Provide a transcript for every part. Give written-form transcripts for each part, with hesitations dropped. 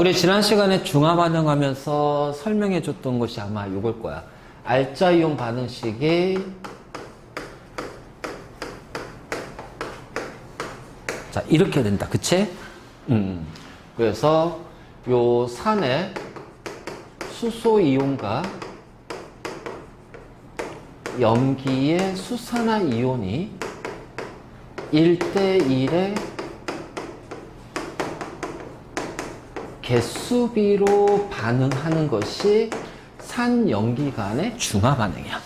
우리 지난 시간에 중화 반응하면서 설명해 줬던 것이 아마 이걸 거야. 알자이온 반응식이 자 이렇게 된다. 그치? 그래서 요 산의 수소 이온과 염기의 수산화 이온이 1대1의 개수비로 반응하는 것이 산염기 간의 중화 반응이야.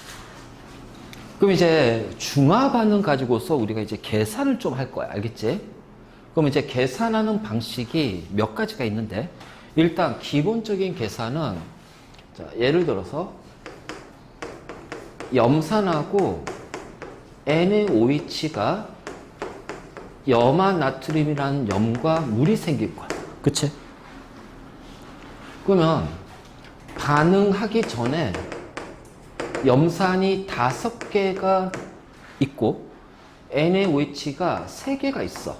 그럼 이제 중화 반응 가지고서 우리가 이제 계산을 좀 할 거야. 알겠지? 그럼 이제 계산하는 방식이 몇 가지가 있는데, 일단 기본적인 계산은, 자, 예를 들어서 염산하고 NaOH가 염화 나트륨이라는 염과 물이 생길 거야. 그치? 그러면 반응하기 전에 염산이 5개가 있고 NaOH가 3개가 있어.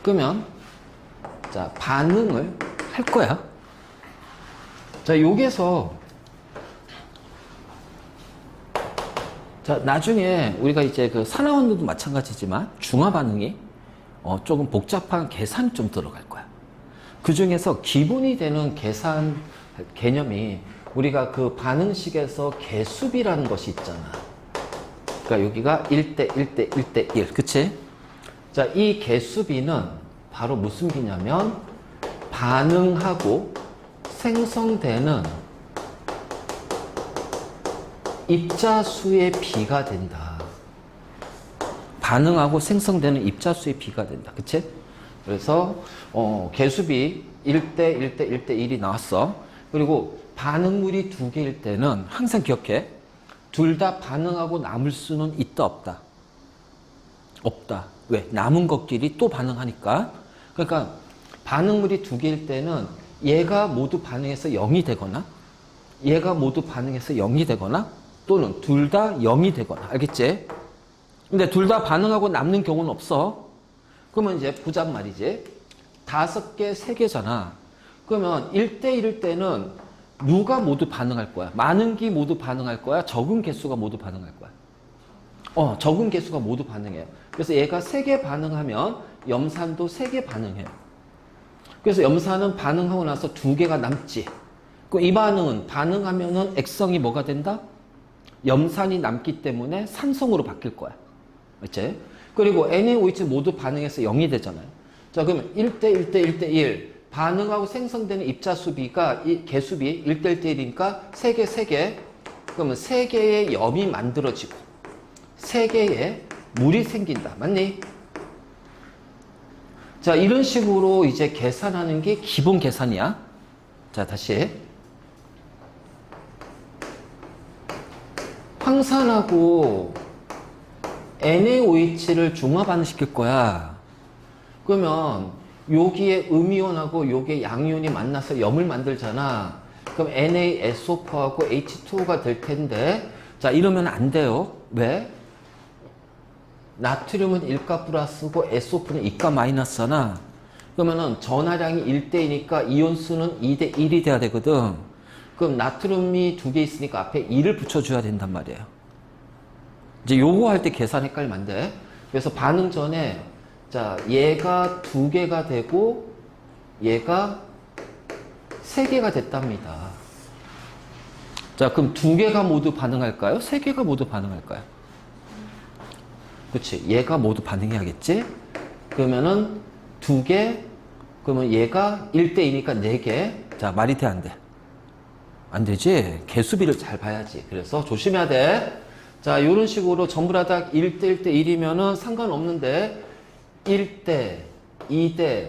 그러면 자 반응을 할 거야. 자 여기서 자 나중에 우리가 이제 그 산화원도도 마찬가지지만 중화 반응이 조금 복잡한 계산이 좀 들어갈 거야. 그 중에서 기본이 되는 계산 개념이 우리가 그 반응식에서 개수비라는 것이 있잖아. 그러니까 여기가 1대 1대 1대 1. 그치? 자, 이 개수비는 바로 무슨 비냐면 반응하고 생성되는 입자수의 비가 된다. 반응하고 생성되는 입자수의 비가 된다. 그치? 그래서 개수비 1대 1대 1대 1이 나왔어. 그리고 반응물이 2개일 때는 항상 기억해. 둘 다 반응하고 남을 수는 있다 없다? 없다. 왜? 남은 것끼리 또 반응하니까. 그러니까 반응물이 2개일 때는 얘가 모두 반응해서 0이 되거나 얘가 모두 반응해서 0이 되거나 또는 둘 다 0이 되거나. 알겠지? 근데 둘 다 반응하고 남는 경우는 없어. 그러면 이제 보잔 말이지. 5개, 3개잖아. 그러면 1대1일 때는 누가 모두 반응할 거야? 많은 기 모두 반응할 거야? 적은 개수가 모두 반응할 거야? 적은 개수가 모두 반응해요. 그래서 얘가 3개 반응하면 염산도 3개 반응해요. 그래서 염산은 반응하고 나서 2개가 남지. 그럼 이 반응은 반응하면은 액성이 뭐가 된다? 염산이 남기 때문에 산성으로 바뀔 거야. 그치? 그리고 NaOH 모두 반응해서 0이 되잖아요. 자, 그러면 1대 1대 1대 1 반응하고 생성되는 입자수비가 이 개수비 1대 1대 1이니까 3개 3개. 그러면 3개의 염이 만들어지고 3개의 물이 생긴다. 맞니? 자, 이런 식으로 이제 계산하는 게 기본 계산이야. 자, 다시. 황산하고 NaOH를 중화 반응시킬 거야. 그러면 여기에 음이온하고 여기에 양이온이 만나서 염을 만들잖아. 그럼 NaSO4하고 H2O가 될 텐데, 자 이러면 안 돼요. 왜? 나트륨은 1가 플러스고 SO4는 2가 마이너스잖아. 그러면은 전하량이 1대2니까 이온수는 2대 1이 돼야 되거든. 그럼 나트륨이 2개 있으니까 앞에 2를 붙여줘야 된단 말이에요. 이제 요거 할 때 계산 헷갈리면 안 돼. 그래서 반응 전에 자 얘가 2개가 되고 얘가 3개가 됐답니다. 자 그럼 2개가 모두 반응할까요? 3개가 모두 반응할까요? 그치? 얘가 모두 반응해야겠지? 그러면은 2개, 그러면 얘가 1대2니까 4개. 자 말이 돼 안 돼? 안 되지? 개수비를 잘 봐야지. 그래서 조심해야 돼. 자, 이런 식으로 전부 다 1대 1대 1이면은 상관없는데 1대, 2대,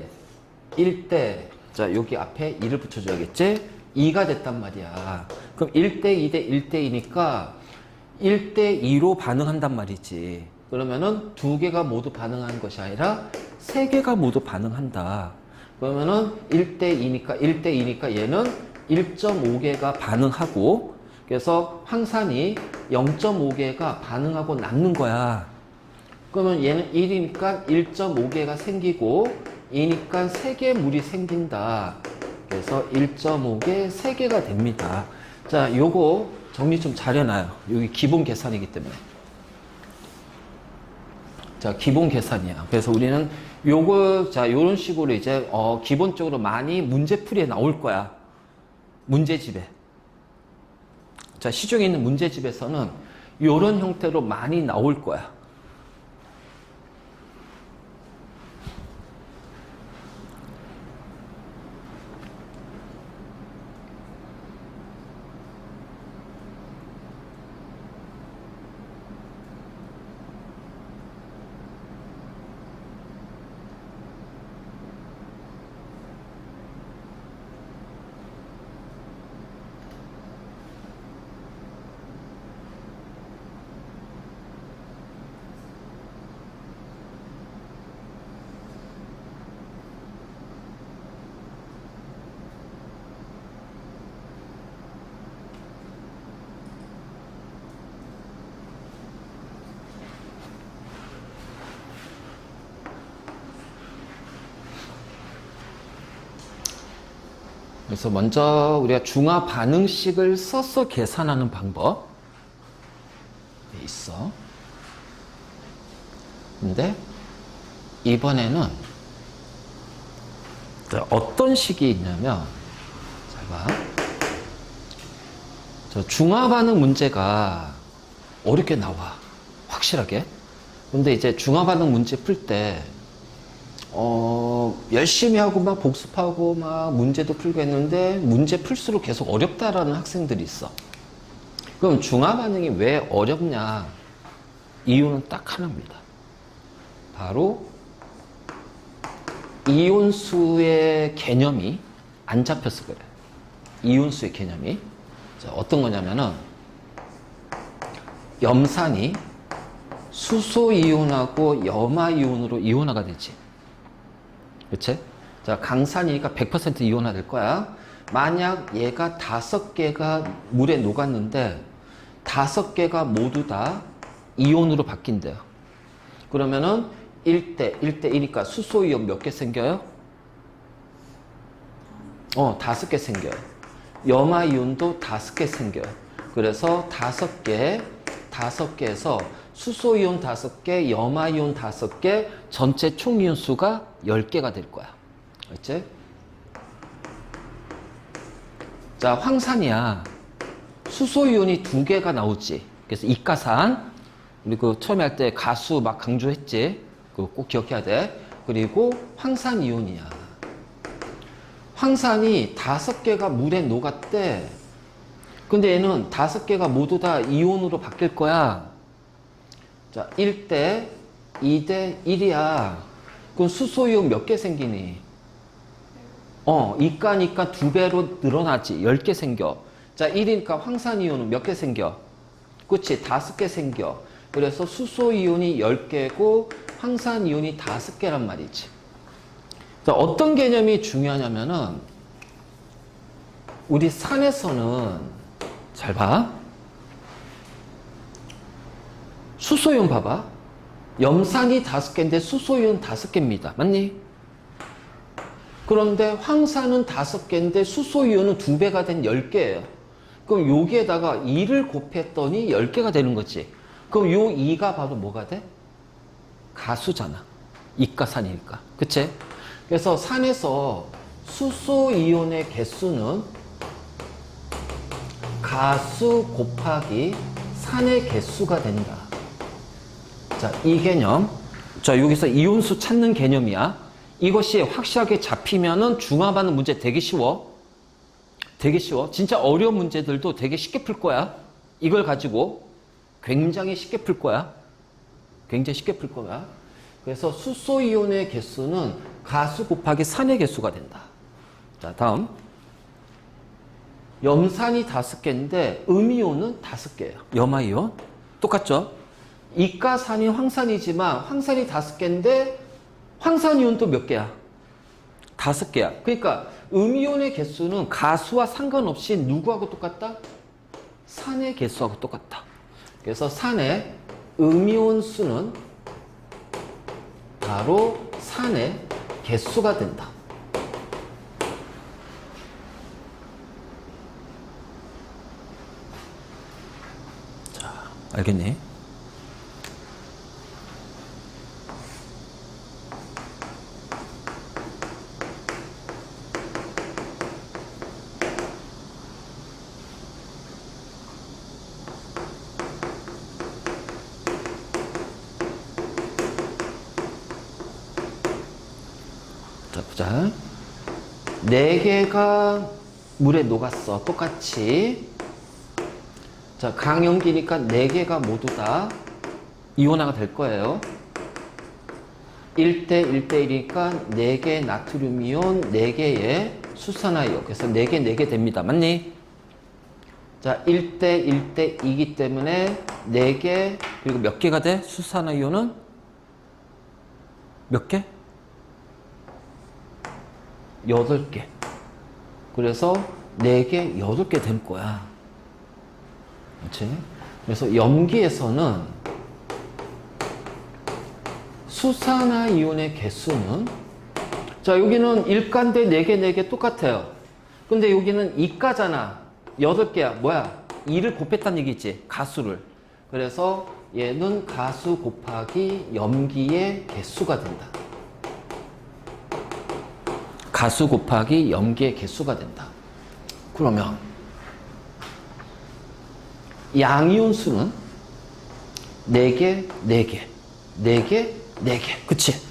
1대. 자, 여기 앞에 2를 붙여줘야겠지? 2가 됐단 말이야. 그럼 1대 2대 1대 2니까 1대 2로 반응한단 말이지. 그러면은 2개가 모두 반응하는 것이 아니라 3개가 모두 반응한다. 그러면은 1대 2니까 1대 2니까 얘는 1.5개가 반응하고, 그래서 황산이 0.5개가 반응하고 남는 거야. 그러면 얘는 1이니까 1.5개가 생기고 2니까 3개 물이 생긴다. 그래서 1.5개 3개가 됩니다. 자, 요거 정리 좀 잘 해놔요. 여기 기본 계산이기 때문에. 자, 기본 계산이야. 그래서 우리는 요거, 자, 요런 식으로 이제, 기본적으로 많이 문제풀이에 나올 거야. 문제집에. 자, 시중에 있는 문제집에서는 요런 형태로 많이 나올 거야. 그래서 먼저 우리가 중화 반응식을 써서 계산하는 방법 있어. 근데 이번에는 어떤 식이 있냐면, 잘 봐. 저 중화 반응 문제가 어렵게 나와. 확실하게. 근데 이제 중화 반응 문제 풀 때 열심히 하고 막 복습하고 막 문제도 풀고 했는데 문제 풀수록 계속 어렵다라는 학생들이 있어. 그럼 중화 반응이 왜 어렵냐? 이유는 딱 하나입니다. 바로 이온수의 개념이 안 잡혀서 그래. 이온수의 개념이. 자, 어떤 거냐면은 염산이 수소이온하고 염화이온으로 이온화가 되지. 그치? 자, 강산이니까 100% 이온화 될 거야. 만약 얘가 5개가 물에 녹았는데 5개가 모두 다 이온으로 바뀐대요. 그러면은 1대 1이니까 수소이온 몇 개 생겨요? 5개 생겨요. 염화이온도 5개 생겨요. 그래서 5개에서 수소이온 5개, 염화이온 5개, 전체 총이온 수가 10개가 될 거야. 그렇지? 자, 황산이야. 수소이온이 2개가 나오지. 그래서 이가산. 그리고 처음에 할 때 가수 막 강조했지. 그거 꼭 기억해야 돼. 그리고 황산이온이야. 황산이 5개가 물에 녹았대. 근데 얘는 5개가 모두 다 이온으로 바뀔 거야. 자, 1대 2대 1이야. 그럼 수소이온 몇 개 생기니? 이가니까 2배로 늘어나지. 10개 생겨. 자, 1이니까 황산이온은 몇 개 생겨? 그치? 5개 생겨. 그래서 수소이온이 10개고 황산이온이 5개란 말이지. 자, 어떤 개념이 중요하냐면은 우리 산에서는 잘 봐. 수소이온 봐봐. 염산이 5개인데 수소이온 5개입니다. 맞니? 그런데 황산은 5개인데 수소이온은 2배가 된 10개예요. 그럼 여기에다가 2를 곱했더니 10개가 되는 거지. 그럼 요 2가 바로 뭐가 돼? 가수잖아. 이가산이니까. 그치? 그래서 산에서 수소이온의 개수는 가수 곱하기 산의 개수가 된다. 자, 이 개념. 자, 여기서 이온수 찾는 개념이야. 이것이 확실하게 잡히면은 중화반응 문제 되게 쉬워. 되게 쉬워. 진짜 어려운 문제들도 되게 쉽게 풀 거야. 이걸 가지고 굉장히 쉽게 풀 거야. 굉장히 쉽게 풀 거야. 그래서 수소이온의 개수는 가수 곱하기 산의 개수가 된다. 자, 다음. 염산이 5개인데 음이온은 5개예요. 염화이온. 똑같죠? 이가산이 황산이지만 황산이 5개인데 황산이온도 몇 개야? 5개야. 그러니까 음이온의 개수는 가수와 상관없이 누구하고 똑같다? 산의 개수하고 똑같다. 그래서 산의 음이온 수는 바로 산의 개수가 된다. 자, 알겠니? 자, 보자. 4개가 물에 녹았어. 똑같이. 자, 강염기니까 4개가 모두 다 이온화가 될 거예요. 1대 1대 1이니까 4개 나트륨 이온, 4개의 수산화이온. 그래서 4개, 4개 됩니다. 맞니? 자, 1대 1대 2이기 때문에 4개, 그리고 몇 개가 돼? 수산화이온은 몇 개? 8개. 그래서 4개, 8개 된 거야. 그렇지? 그래서 염기에서는 수산화이온의 개수는, 자, 여기는 1가인데 4개, 4개 똑같아요. 근데 여기는 2가잖아. 8개야. 뭐야? 2를 곱했다는 얘기지. 가수를. 그래서 얘는 가수 곱하기 염기의 개수가 된다. 가수 곱하기 염기의 개수가 된다. 그러면 양이온 수는 4개, 4개, 4개, 4개. 그치?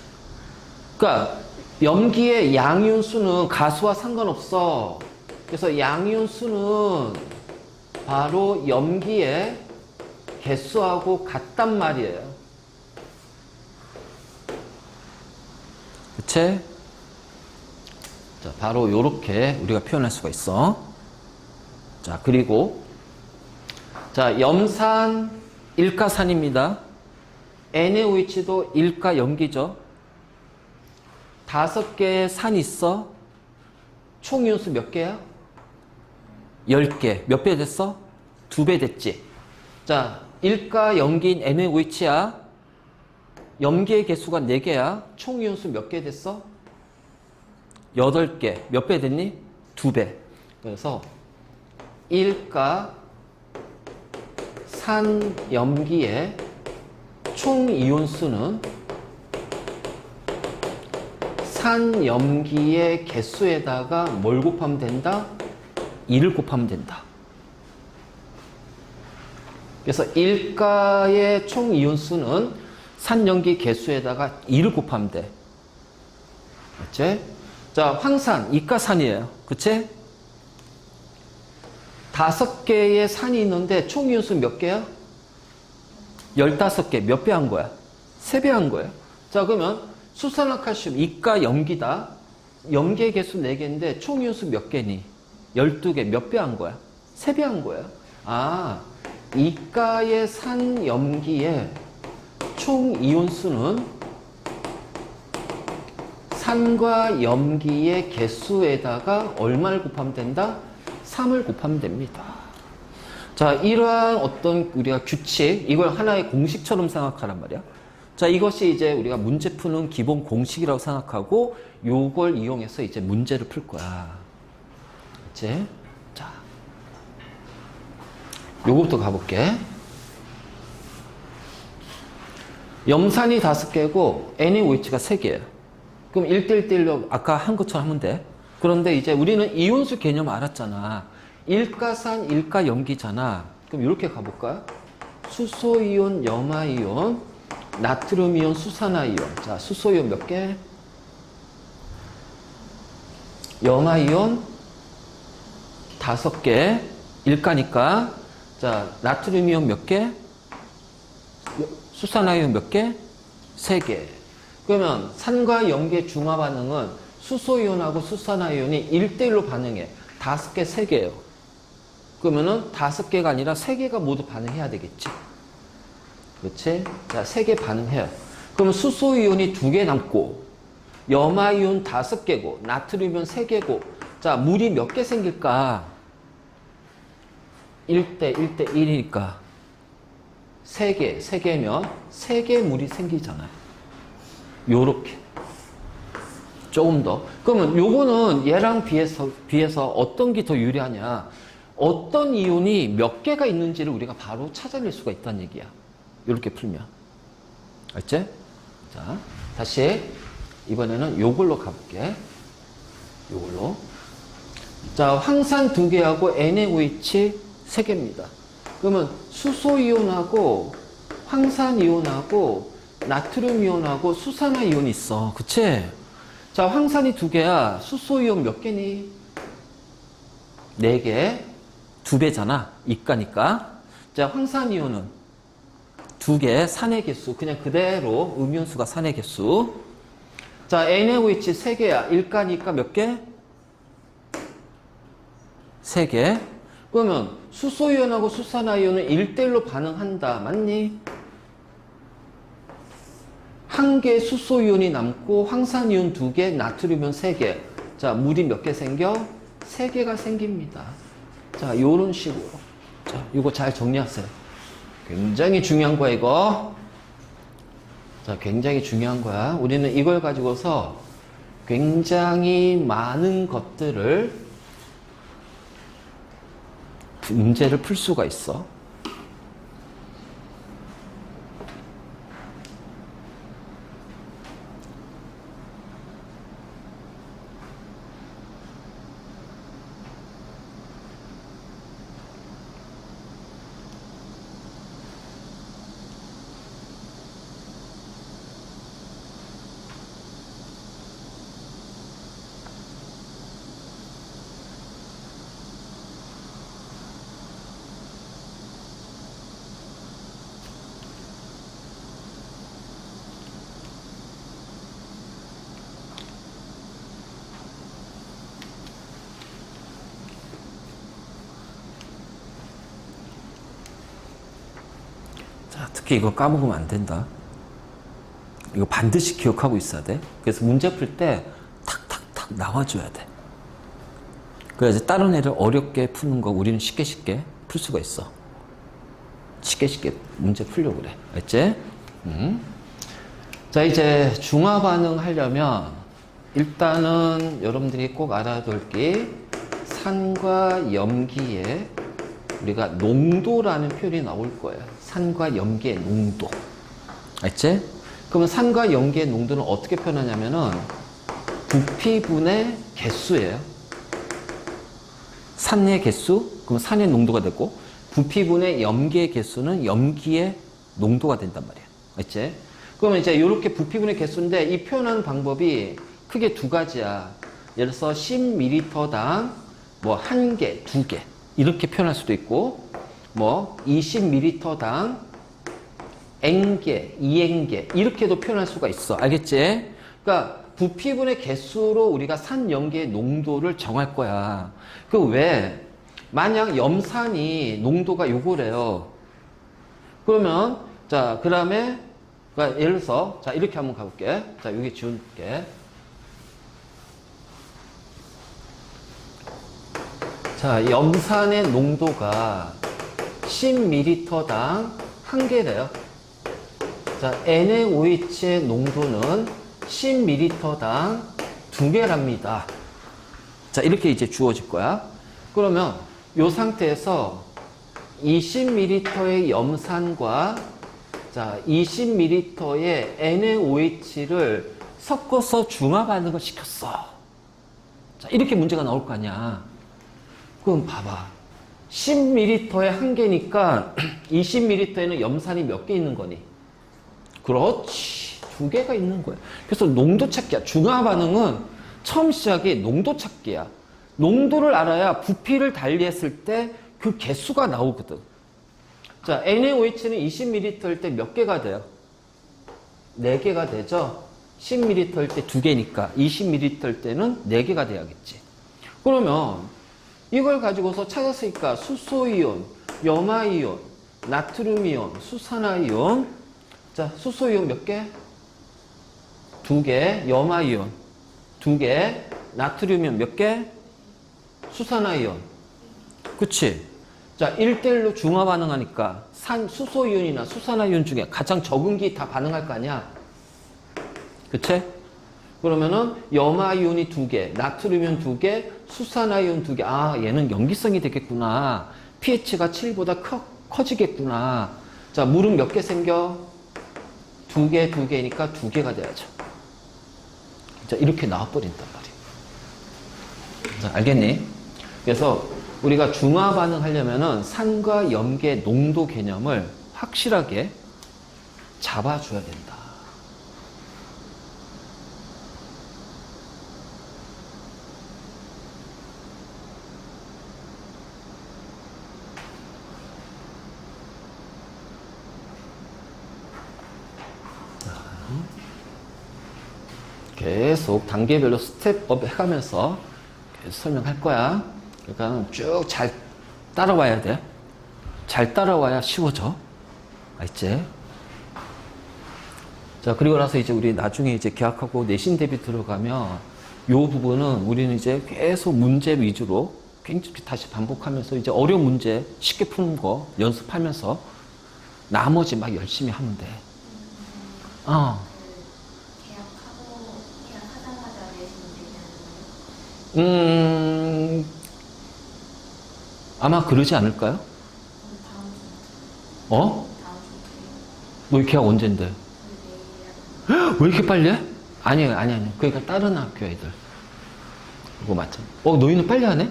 그러니까 염기의 양이온 수는 가수와 상관없어. 그래서 양이온 수는 바로 염기의 개수하고 같단 말이에요. 그치? 자, 바로 요렇게 우리가 표현할 수가 있어. 자, 그리고 자, 염산 일가산입니다. NaOH도 일가 염기죠. 5개의 산이 있어. 총 이온수 몇 개야? 10개. 몇 배 됐어? 2배 됐지. 자, 일가 염기인 NaOH야. 염기의 개수가 4개야. 총 이온수 몇 개 됐어? 8개. 몇 배 됐니? 2배. 그래서 일가 산 염기의 총 이온수는 산 염기의 개수에다가 뭘 곱하면 된다? 2를 곱하면 된다. 그래서 일가의 총 이온수는 산 염기 개수에다가 2를 곱하면 돼. 맞지? 자, 황산, 이가산이에요. 그치? 5개의 산이 있는데 총 이온수 몇 개야? 15개. 몇 배 한 거야? 3배 한 거야. 자, 그러면 수산화칼슘, 이가 염기다. 염기의 개수 4개인데 총 이온수 몇 개니? 12개. 몇 배 한 거야? 3배 한 거야. 아, 이가의 산 염기의 총 이온수는 산과 염기의 개수에다가 얼마를 곱하면 된다? 3을 곱하면 됩니다. 자, 이러한 어떤 우리가 규칙, 이걸 하나의 공식처럼 생각하란 말이야. 자, 이것이 이제 우리가 문제 푸는 기본 공식이라고 생각하고 요걸 이용해서 이제 문제를 풀 거야. 그치? 자, 요거부터 가볼게. 염산이 5개고 NaOH가 3개예요. 그럼 1대1대1로 아까 한 것처럼 하면 돼. 그런데 이제 우리는 이온수 개념 알았잖아. 일가산, 일가염기잖아. 그럼 이렇게 가볼까요? 수소이온, 염화이온, 나트륨이온, 수산화이온. 자, 수소이온 몇 개? 염화이온 5개. 일가니까. 자, 나트륨이온 몇 개? 수산화이온 몇 개? 3개. 그러면 산과 염기의 중화 반응은 수소이온하고 수산화이온이 1대1로 반응해. 5개, 3개예요. 그러면은 5개가 아니라 3개가 모두 반응해야 되겠지. 그렇지? 자, 3개 반응해요. 그러면 수소이온이 2개 남고, 염화이온 5개고, 나트륨이온 3개고, 자, 물이 몇 개 생길까? 1대 1대 1이니까 3개, 3개면 3개 물이 생기잖아요. 요렇게. 조금 더. 그러면 요거는 얘랑 비해서 어떤 게 더 유리하냐. 어떤 이온이 몇 개가 있는지를 우리가 바로 찾아낼 수가 있다는 얘기야. 이렇게 풀면. 알지? 자, 다시 이번에는 요걸로 가볼게. 요걸로. 자, 황산 2개하고 NaOH 3개입니다. 그러면 수소이온하고 황산이온하고 나트륨이온하고 수산화이온이 있어. 그치? 자, 황산이 2개야. 수소이온 몇 개니? 4개. 2배잖아. 이가니까. 자, 황산이온은 2개. 산의 개수. 그냥 그대로 음이온수가 산의 개수. 자, NaOH 3개야. 일가니까 몇 개? 3개. 그러면 수소이온하고 수산화이온은 1대1로 반응한다. 맞니? 한 개 수소이온이 남고 황산이온 2개, 나트륨이온 3개. 자, 물이 몇 개 생겨? 3개가 생깁니다. 자, 요런 식으로. 자, 이거 잘 정리하세요. 굉장히 중요한 거야, 이거. 자, 굉장히 중요한 거야. 우리는 이걸 가지고서 굉장히 많은 것들을 문제를 풀 수가 있어. 자, 특히 이거 까먹으면 안 된다. 이거 반드시 기억하고 있어야 돼. 그래서 문제 풀 때 탁탁탁 나와줘야 돼. 그래야지 다른 애를 어렵게 푸는 거 우리는 쉽게 풀 수가 있어. 쉽게 문제 풀려고 그래. 알지? 자, 이제 중화 반응 하려면 일단은 여러분들이 꼭 알아둘 게 산과 염기에 우리가 농도라는 표현이 나올 거예요. 산과 염기의 농도. 알지? 그러면 산과 염기의 농도는 어떻게 표현하냐면은 부피분의 개수예요. 산의 개수, 그럼 산의 농도가 되고, 부피분의 염기의 개수는 염기의 농도가 된단 말이야. 알지? 그러면 이제 이렇게 부피분의 개수인데 이 표현하는 방법이 크게 2가지야. 예를 들어서 10ml당 뭐 1개, 2개 이렇게 표현할 수도 있고, 뭐 20ml당 N개, 2N개 이렇게도 표현할 수가 있어. 알겠지? 그러니까 부피분의 개수로 우리가 산 염기의 농도를 정할 거야. 그 왜? 만약 염산이 농도가 요거래요. 그러면 자, 그다음에 그러니까 예를 들어서 자, 이렇게 한번 가볼게. 자, 여기 지울게. 자, 염산의 농도가 10ml당 1개래요. 자, NaOH의 농도는 10ml당 2개랍니다. 자, 이렇게 이제 주어질 거야. 그러면 이 상태에서 20ml의 염산과 자, 20ml의 NaOH를 섞어서 중화 반응을 시켰어. 자, 이렇게 문제가 나올 거 아니야. 그럼 봐봐. 10ml에 1개니까 20ml에는 염산이 몇 개 있는 거니? 그렇지. 2개가 있는 거야. 그래서 농도 찾기야. 중화 반응은 처음 시작이 농도 찾기야. 농도를 알아야 부피를 달리했을 때 그 개수가 나오거든. 자, NaOH는 20ml일 때 몇 개가 돼요? 4개가 되죠? 10ml일 때 2개니까 20ml일 때는 4개가 돼야겠지. 그러면 이걸 가지고서 찾았으니까 수소이온, 염화이온, 나트륨이온, 수산화이온. 자, 수소이온 몇 개? 2개. 염화이온 2개. 나트륨이온 몇 개? 수산화이온. 그치? 자, 1대1로 중화 반응하니까 수소이온이나 수산화이온 중에 가장 적은 게 다 반응할 거 아니야? 그치? 그러면은 염화이온이 2개, 나트륨이온 2개, 수산화이온 2개. 아, 얘는 염기성이 되겠구나. pH가 7보다 커지겠구나. 자, 물은 몇 개 생겨? 2개, 2개니까 2개가 돼야죠. 자, 이렇게 나와버린단 말이에요. 자, 알겠니? 그래서 우리가 중화 반응하려면은 산과 염계 농도 개념을 확실하게 잡아줘야 된다. 계속 단계별로 스텝업 해가면서 계속 설명할 거야. 그러니까 쭉 잘 따라와야 돼. 잘 따라와야 쉬워져. 알지? 자, 그리고 나서 이제 우리 나중에 이제 계약하고 내신 대비 들어가면 요 부분은 우리는 이제 계속 문제 위주로 굉장히 다시 반복하면서 이제 어려운 문제 쉽게 푸는 거 연습하면서 나머지 막 열심히 하면 돼. 계약하자마자 내시면 되냐는 거예요? 아마 그러지 않을까요? 다음 주. 어? 다음 주. 너 계약 언젠데? 내일. 왜 이렇게 빨리 해? 아니에요. 그러니까 다른 학교 애들. 그거 맞죠? 너희는 빨리 하네?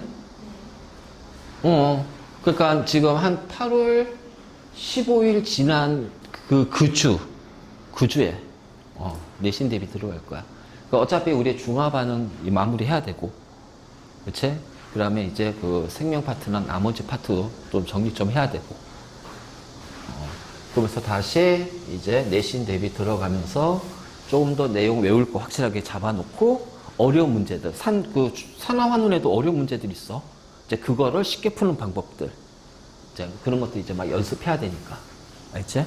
그러니까 지금 한 8월 15일 지난 그 주에 내신 대비 들어갈 거야. 그러니까 어차피 우리 중화 반응 마무리 해야 되고, 그치? 그 다음에 이제 그 생명 파트나 나머지 파트도 좀 정리 좀 해야 되고, 그러면서 다시 이제 내신 대비 들어가면서 조금 더 내용 외울 거 확실하게 잡아놓고, 어려운 문제들, 산화환원에도 어려운 문제들 있어. 이제 그거를 쉽게 푸는 방법들. 이제 그런 것도 이제 막 연습해야 되니까. 알지?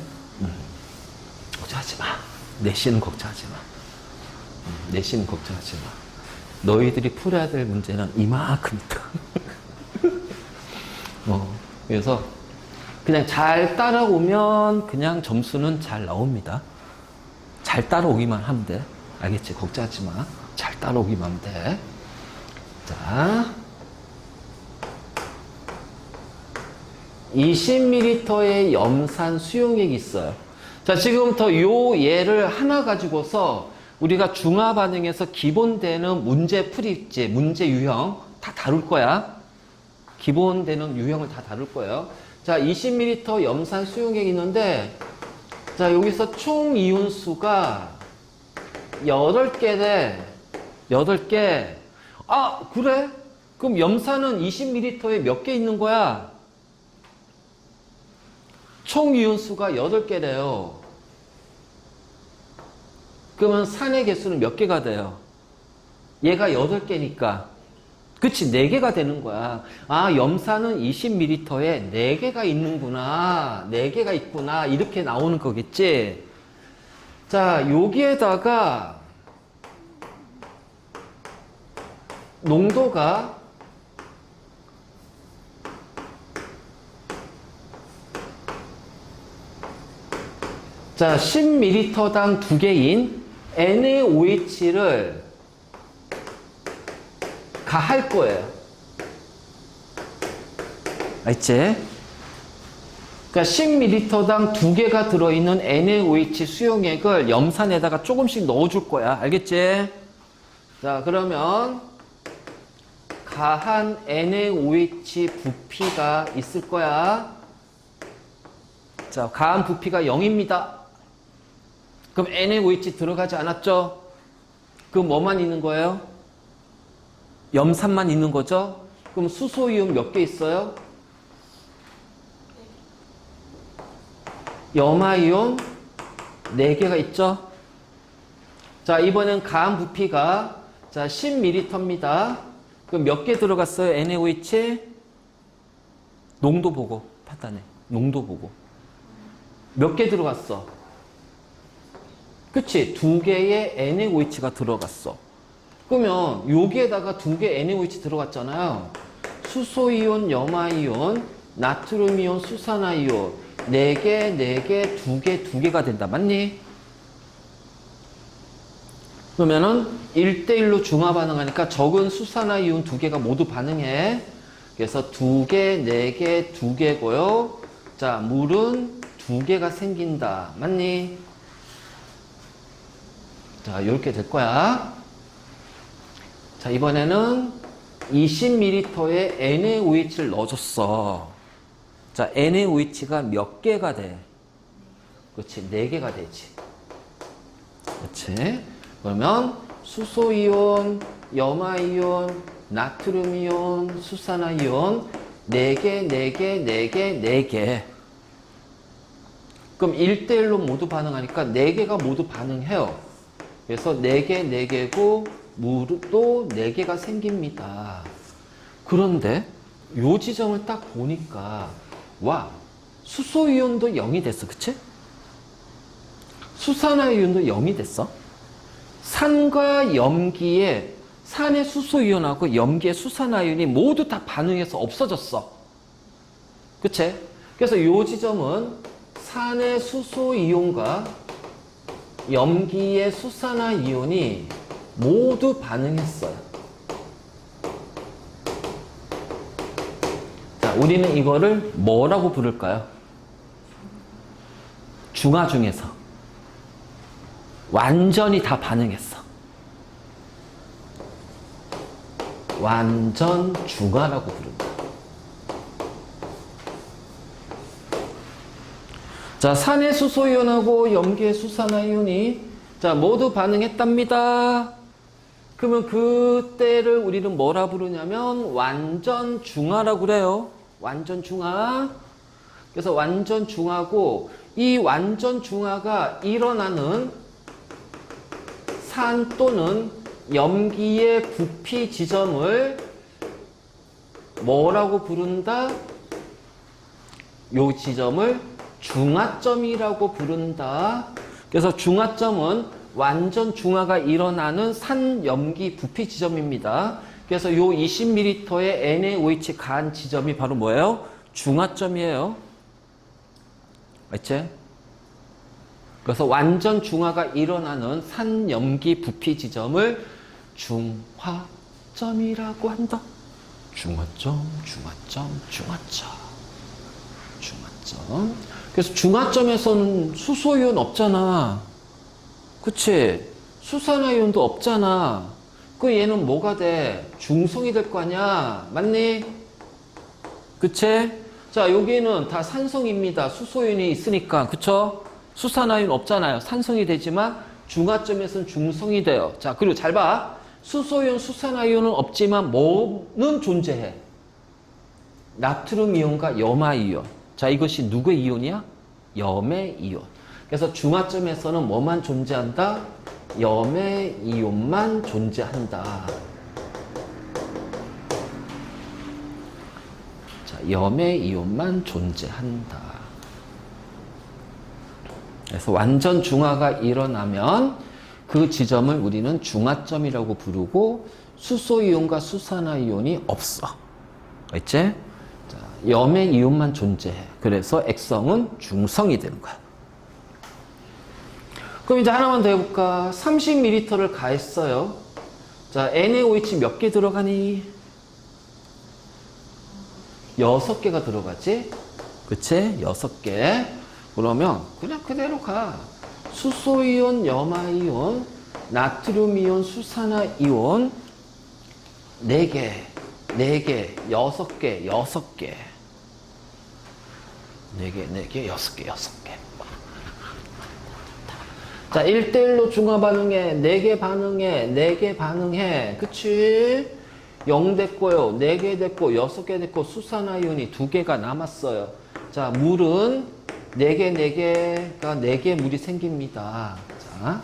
걱정하지 마. 내신은 걱정하지 마. 내신은 걱정하지 마. 너희들이 풀어야 될 문제는 이만큼 있다. 그래서 그냥 잘 따라오면 그냥 점수는 잘 나옵니다. 잘 따라오기만 하면 돼. 알겠지? 걱정하지 마. 잘 따라오기만 하면 돼. 자, 20ml의 염산 수용액이 있어요. 자, 지금부터 요 예를 하나 가지고서 우리가 중화 반응에서 기본되는 문제 풀이지, 문제 유형 다 다룰 거야. 기본되는 유형을 다 다룰 거예요. 자, 20ml 염산 수용액이 있는데, 자, 여기서 총 이온수가 8개래. 8개. 아, 그래? 그럼 염산은 20ml에 몇 개 있는 거야? 총 이온수가 8개래요. 그러면 산의 개수는 몇 개가 돼요? 얘가 8개니까. 그치, 4개가 되는 거야. 아, 염산은 20ml에 4개가 있는구나. 4개가 있구나. 이렇게 나오는 거겠지? 자, 여기에다가 농도가 자, 10ml당 2개인 NaOH를 가할 거예요. 알지? 그러니까 10ml당 2개가 들어있는 NaOH 수용액을 염산에다가 조금씩 넣어줄 거야. 알겠지? 자, 그러면 가한 NaOH 부피가 있을 거야. 자, 가한 부피가 0입니다. 그럼 NaOH 들어가지 않았죠? 그럼 뭐만 있는 거예요? 염산만 있는 거죠? 그럼 수소이온 몇 개 있어요? 염화이온 4개가 있죠? 자, 이번엔 가한 부피가 자 10ml입니다. 그럼 몇 개 들어갔어요? NaOH? 농도 보고 판단해. 농도 보고. 몇 개 들어갔어? 그치? 2개의 NaOH가 들어갔어. 그러면 여기에다가 2개 NaOH 들어갔잖아요. 수소이온, 염화이온, 나트륨이온, 수산화이온 4개, 4개, 2개, 2개가 된다. 맞니? 그러면은 1대1로 중화 반응하니까 적은 수산화이온 두 개가 모두 반응해. 그래서 2개, 4개, 2개고요. 자, 물은 2개가 생긴다. 맞니? 자, 이렇게 될 거야. 자, 이번에는 20ml에 NaOH를 넣어줬어. 자, NaOH가 몇 개가 돼? 그렇지, 4개가 되지. 그렇지. 그러면 수소이온, 염화이온, 나트륨이온, 수산화이온 4개, 4개, 4개, 4개. 그럼 1대1로 모두 반응하니까 4개가 모두 반응해요. 그래서 4개, 4개고 물도 4개가 생깁니다. 그런데 요 지점을 딱 보니까 와, 수소이온도 0이 됐어. 그치? 수산화이온도 0이 됐어. 산과 염기에 산의 수소이온하고 염기의 수산화이온이 모두 다 반응해서 없어졌어. 그치? 그래서 이 지점은 산의 수소이온과 염기의 수산화이온이 모두 반응했어요. 자, 우리는 이거를 뭐라고 부를까요? 중화 중에서 완전히 다 반응했어. 완전 중화라고 부른다. 자, 산의 수소이온하고 염기의 수산화이온이 자, 모두 반응했답니다. 그러면 그때를 우리는 뭐라 부르냐면 완전 중화라고 그래요. 완전 중화. 그래서 완전 중화고 이 완전 중화가 일어나는 산 또는 염기의 부피 지점을 뭐라고 부른다? 요 지점을 중화점이라고 부른다. 그래서 중화점은 완전 중화가 일어나는 산 염기 부피 지점입니다. 그래서 요 20ml의 NaOH 가한 지점이 바로 뭐예요? 중화점이에요. 맞지? 그래서 완전 중화가 일어나는 산 염기 부피 지점을 중화점이라고 한다. 중화점, 중화점, 중화점, 중화점. 그래서 중화점에서는 수소이온 없잖아. 그치? 수산화이온도 없잖아. 그 얘는 뭐가 돼? 중성이 될 거 아니야. 맞니? 그치? 자, 여기는 다 산성입니다. 수소이온이 있으니까. 그쵸? 수산화이온 없잖아요. 산성이 되지만 중화점에서는 중성이 돼요. 자, 그리고 잘 봐. 수소이온, 수산화이온은 없지만 뭐는 존재해? 나트륨 이온과 염화 이온. 자, 이것이 누구의 이온이야? 염의 이온. 그래서 중화점에서는 뭐만 존재한다? 염의 이온만 존재한다. 자, 염의 이온만 존재한다. 그래서 완전 중화가 일어나면 그 지점을 우리는 중화점이라고 부르고 수소이온과 수산화이온이 없어. 알지? 자, 염의 이온만 존재해. 그래서 액성은 중성이 되는 거야. 그럼 이제 하나만 더 해볼까? 30ml를 가했어요. 자, NaOH 몇 개 들어가니? 6개가 들어가지? 그치? 6개. 그러면 그냥 그대로 가. 수소이온, 염화이온, 나트륨이온, 수산화이온 4개, 4개, 6개, 6개. 4개, 4개, 6개, 6개. 자, 1대1로 중화 반응해. 4개 반응해. 4개 반응해. 그치? 0 됐고요. 4개 됐고, 6개 됐고, 수산화이온이 2개가 남았어요. 자, 물은 4개, 4개가 4개 물이 생깁니다. 자.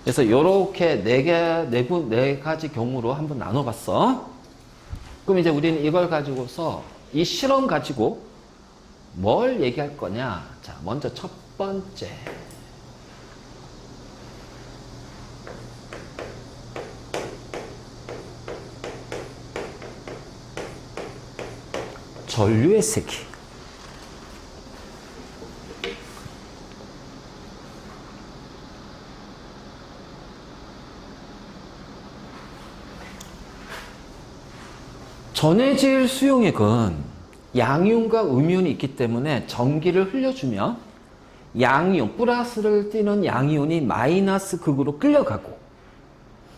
그래서 요렇게 4가지 경우로 한번 나눠봤어. 그럼 이제 우리는 이걸 가지고서 이 실험 가지고 뭘 얘기할 거냐? 자, 먼저 첫 번째. 전류의 세기. 전해질 수용액은 양이온과 음이온이 있기 때문에 전기를 흘려주며 양이온, 플러스를 띠는 양이온이 마이너스 극으로 끌려가고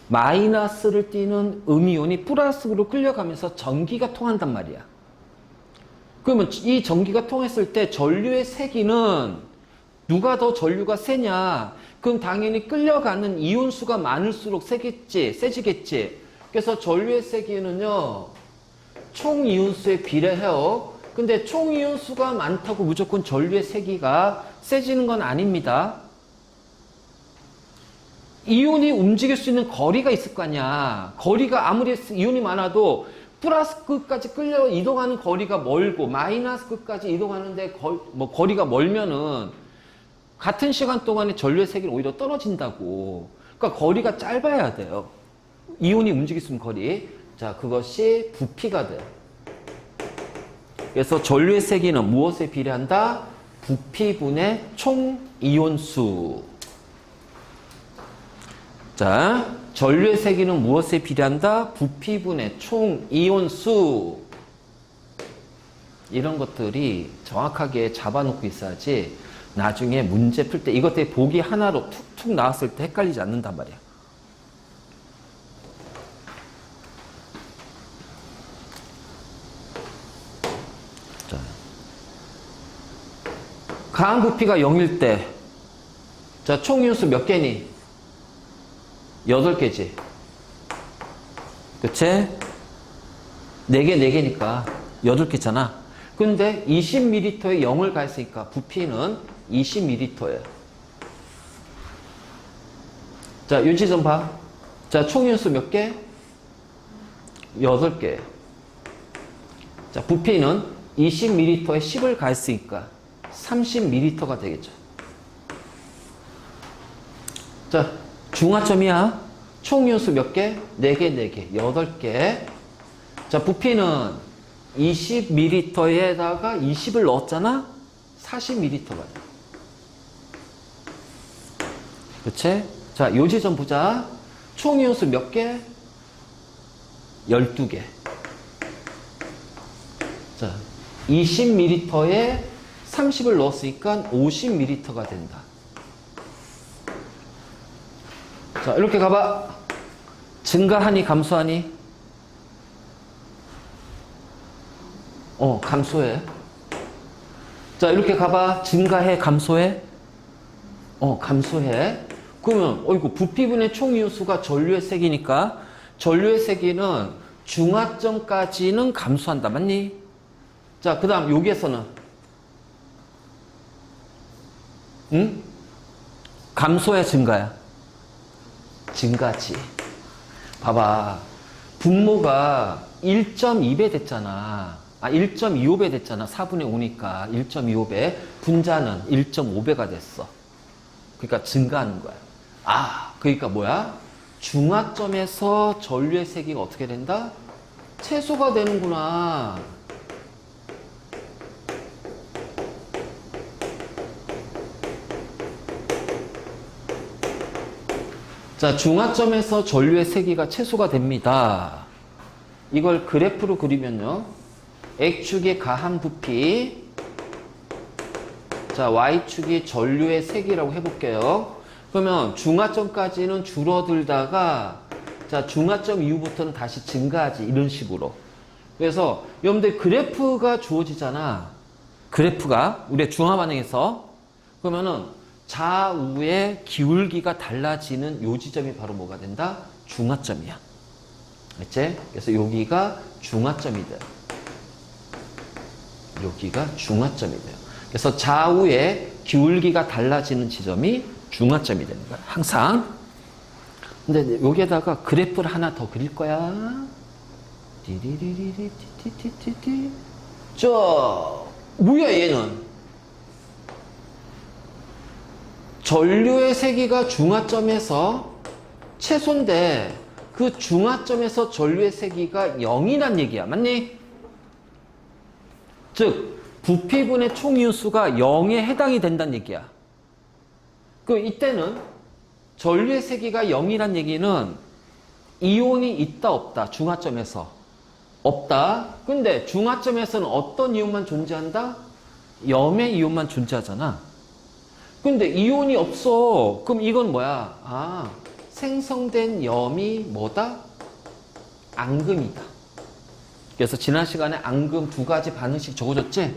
마이너스를 띠는 음이온이 플러스로 끌려가면서 전기가 통한단 말이야. 그러면 이 전기가 통했을 때 전류의 세기는 누가 더 전류가 세냐? 그럼 당연히 끌려가는 이온수가 많을수록 세지겠지. 그래서 전류의 세기는요, 총 이온수에 비례해요. 근데 총 이온수가 많다고 무조건 전류의 세기가 세지는 건 아닙니다. 이온이 움직일 수 있는 거리가 있을 거 아니야. 거리가 아무리 이온이 많아도 플러스 끝까지 끌려 이동하는 거리가 멀고 마이너스 끝까지 이동하는데 거리가 멀면은 같은 시간 동안에 전류의 세기는 오히려 떨어진다고. 그러니까 거리가 짧아야 돼요. 이온이 움직일 수 있는 거리. 자, 그것이 부피가 돼요. 그래서 전류의 세기는 무엇에 비례한다? 부피분의 총 이온수. 자, 전류의 세기는 무엇에 비례한다? 부피분의 총 이온수. 이런 것들이 정확하게 잡아놓고 있어야지 나중에 문제 풀 때 이것들이 보기 하나로 툭툭 나왔을 때 헷갈리지 않는단 말이야. 자, 가한 부피가 0일 때, 자, 총 이온수 몇 개니? 8개지. 그치? 4개, 4개니까 8개잖아. 근데 20ml에 0을 가했으니까 부피는 20ml예요. 자, 요 지점 봐. 자, 총 이온수 몇 개? 8개. 자, 부피는 20ml에 10을 가했으니까 30ml가 되겠죠. 자, 중화점이야. 총 이온수 몇 개? 4개, 4개. 8개. 자, 부피는 20ml에다가 20을 넣었잖아? 40ml가 돼. 그치? 자, 요 지점 보자. 총 이온수 몇 개? 12개. 자, 20ml에 30을 넣었으니까 50ml가 된다. 자, 이렇게 가봐. 증가하니, 감소하니? 감소해. 자, 이렇게 가봐. 증가해, 감소해? 감소해. 그러면, 어이구, 부피분의 총 이온수가 전류의 세기니까, 전류의 세기는 중화점까지는 감소한다. 맞니? 자, 그 다음, 여기에서는, 응? 감소야, 증가야? 증가지. 봐봐. 분모가 1.2배 됐잖아. 1.25배 됐잖아. 4분의 5니까 1.25배. 분자는 1.5배가 됐어. 그러니까 증가하는 거야. 그러니까 뭐야? 중화점에서 전류의 세기가 어떻게 된다? 최소가 되는구나. 자, 중화점에서 전류의 세기가 최소가 됩니다. 이걸 그래프로 그리면요. X축이 가한 부피, 자, Y축이 전류의 세기라고 해볼게요. 그러면 중화점까지는 줄어들다가, 자, 중화점 이후부터는 다시 증가하지. 이런 식으로. 그래서 여러분들 그래프가 주어지잖아. 그래프가 우리의 중화반응에서. 그러면은 좌우의 기울기가 달라지는 요 지점이 바로 뭐가 된다? 중화점이야. 그치? 그래서 여기가 중화점이 돼요. 여기가 중화점이 돼요. 그래서 좌우의 기울기가 달라지는 지점이 중화점이 되는 거야. 항상. 근데 여기에다가 그래프를 하나 더 그릴 거야. 띠리리리리티티티티. 뭐야 얘는? 전류의 세기가 중화점에서 최소인데 그 중화점에서 전류의 세기가 0이란 얘기야. 맞니? 즉 부피분의 총 이온수가 0에 해당이 된다는 얘기야. 이때는 전류의 세기가 0이란 얘기는 이온이 있다 없다. 중화점에서 없다. 근데 중화점에서는 어떤 이온만 존재한다? 염의 이온만 존재하잖아. 근데 이온이 없어. 그럼 이건 뭐야? 아, 생성된 염이 뭐다? 앙금이다. 그래서 지난 시간에 앙금 두 가지 반응식 적어줬지?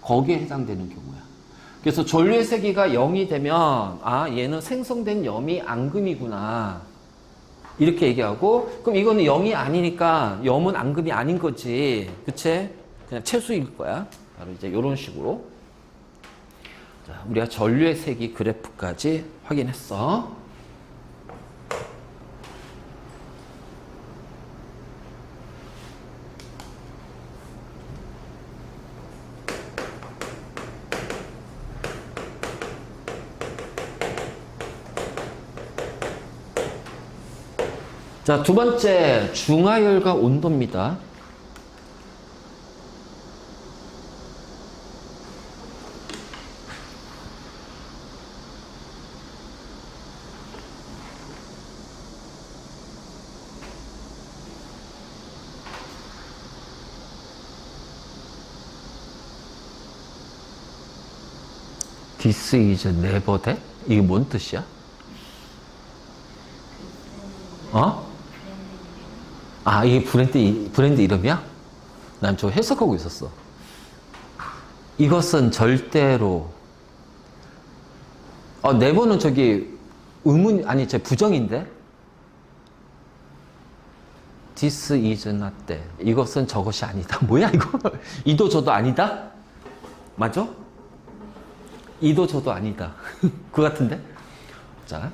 거기에 해당되는 경우야. 그래서 전류의 세기가 0이 되면 아, 얘는 생성된 염이 앙금이구나. 이렇게 얘기하고, 그럼 이거는 0이 아니니까 염은 앙금이 아닌 거지. 그치? 그냥 채수일 거야. 바로 이제 이런 식으로. 자, 우리가 전류의 세기 그래프까지 확인했어. 자, 두 번째, 중하열과 온도입니다. This is never that? 이게 뭔 뜻이야? 어? 아, 이게 브랜드 이름이야? 난 저 해석하고 있었어. 이것은 절대로. never는 저기 아니, 저 부정인데? This is not that. 이것은 저것이 아니다. 뭐야, 이거? 이도 저도 아니다? 맞아? 이도 저도 아니다. 그 같은데? 자.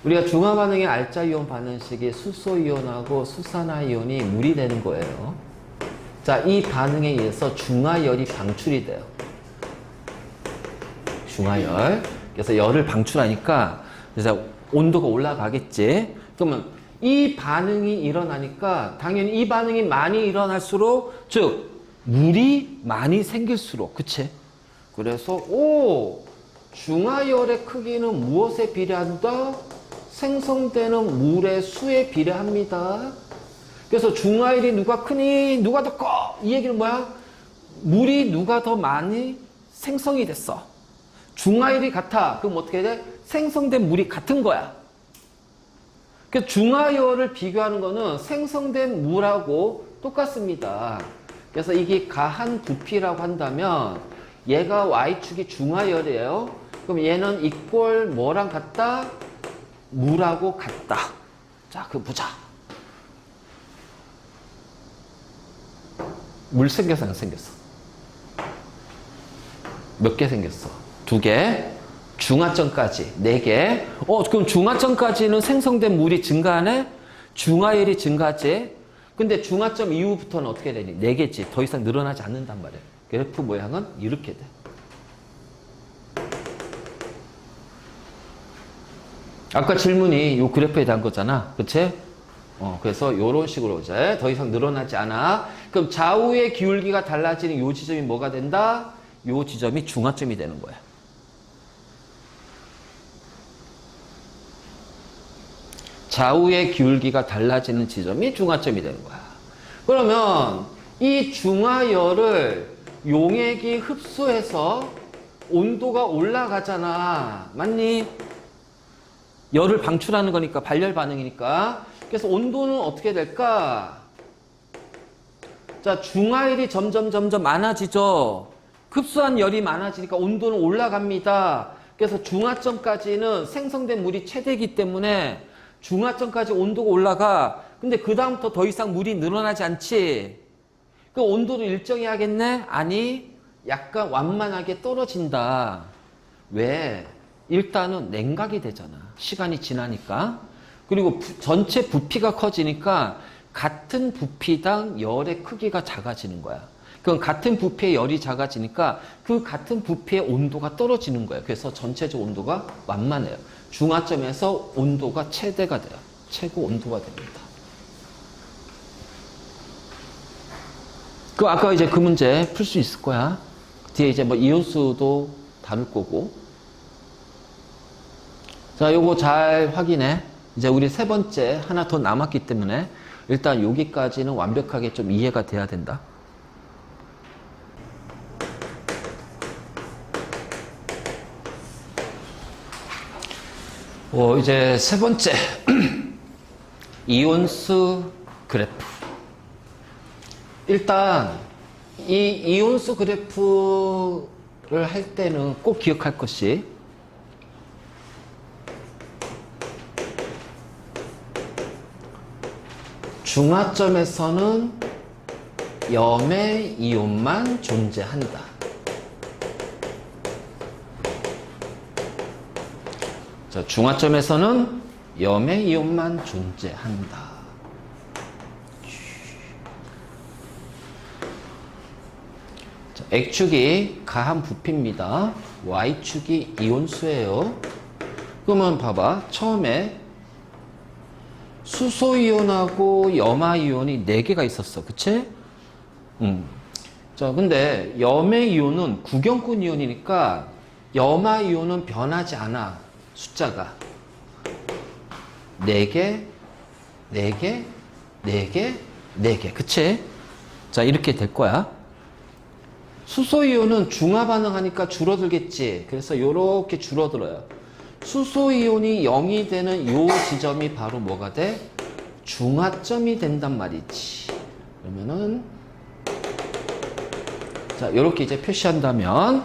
우리가 중화 반응의 알자 이온 반응식이 수소 이온하고 수산화이온이 물이 되는 거예요. 자, 이 반응에 의해서 중화열이 방출이 돼요. 중화열. 그래서 열을 방출하니까 그래서 온도가 올라가겠지. 그러면 이 반응이 일어나니까 당연히 이 반응이 많이 일어날수록, 즉 물이 많이 생길수록, 그치? 그래서 중화열의 크기는 무엇에 비례한다? 생성되는 물의 수에 비례합니다. 그래서 중화열이 누가 크니 누가 더 커? 이 얘기는 뭐야? 물이 누가 더 많이 생성이 됐어. 중화열이 같아. 그럼 어떻게 돼? 생성된 물이 같은 거야. 그래서 중화열을 비교하는 거는 생성된 물하고 똑같습니다. 그래서 이게 가한 부피라고 한다면 얘가 Y축이 중화열이에요. 그럼 얘는 이꼴 뭐랑 같다? 물하고 같다. 자, 그거 보자. 물 생겼어, 안 생겼어? 몇 개 생겼어? 2개. 중화점까지 4개. 그럼 중화점까지는 생성된 물이 증가하네? 중화열이 증가하지? 근데 중화점 이후부터는 어떻게 되니? 4개지. 더 이상 늘어나지 않는단 말이야. 그래프 모양은 이렇게 돼. 아까 질문이 이 그래프에 대한 거잖아. 그치? 그래서 이런 식으로 이제 더 이상 늘어나지 않아. 그럼 좌우의 기울기가 달라지는 이 지점이 뭐가 된다? 이 지점이 중화점이 되는 거야. 좌우의 기울기가 달라지는 지점이 중화점이 되는 거야. 그러면 이 중화열을 용액이 흡수해서 온도가 올라가잖아. 맞니? 열을 방출하는 거니까, 발열 반응이니까. 그래서 온도는 어떻게 될까? 자, 중화열이 점점 많아지죠. 흡수한 열이 많아지니까 온도는 올라갑니다. 그래서 중화점까지는 생성된 물이 최대이기 때문에 중화점까지 온도가 올라가. 근데 그 다음부터 더 이상 물이 늘어나지 않지. 그 온도를 일정히 하겠네? 아니, 약간 완만하게 떨어진다. 왜? 일단은 냉각이 되잖아. 시간이 지나니까. 그리고 전체 부피가 커지니까 같은 부피당 열의 크기가 작아지는 거야. 그럼 같은 부피의 열이 작아지니까 그 같은 부피의 온도가 떨어지는 거예요. 그래서 전체적 온도가 완만해요. 중화점에서 온도가 최대가 돼요. 최고 온도가 됩니다. 아까 이제 그 문제 풀 수 있을 거야. 뒤에 이제 뭐 이온수도 다룰 거고. 자, 요거 잘 확인해. 이제 우리 세 번째 하나 더 남았기 때문에 일단 여기까지는 완벽하게 좀 이해가 돼야 된다. 이제 세 번째. 이온수 그래프. 일단 이 이온수 그래프를 할 때는 꼭 기억할 것이 중화점에서는 염의 이온만 존재한다. 자, 중화점에서는 염의 이온만 존재한다. 자, X축이 가한 부피입니다. Y축이 이온수예요. 그러면 봐봐. 처음에 수소이온하고 염화이온이 4개가 있었어. 그치? 자, 근데 염의 이온은 구경꾼 이온이니까 염화이온은 변하지 않아. 숫자가 4개, 4개, 4개, 4개. 그치? 자, 이렇게 될 거야. 수소이온은 중화 반응하니까 줄어들겠지. 그래서 이렇게 줄어들어요. 수소이온이 0이 되는 요 지점이 바로 뭐가 돼? 중화점이 된단 말이지. 그러면은 자, 이렇게 이제 표시한다면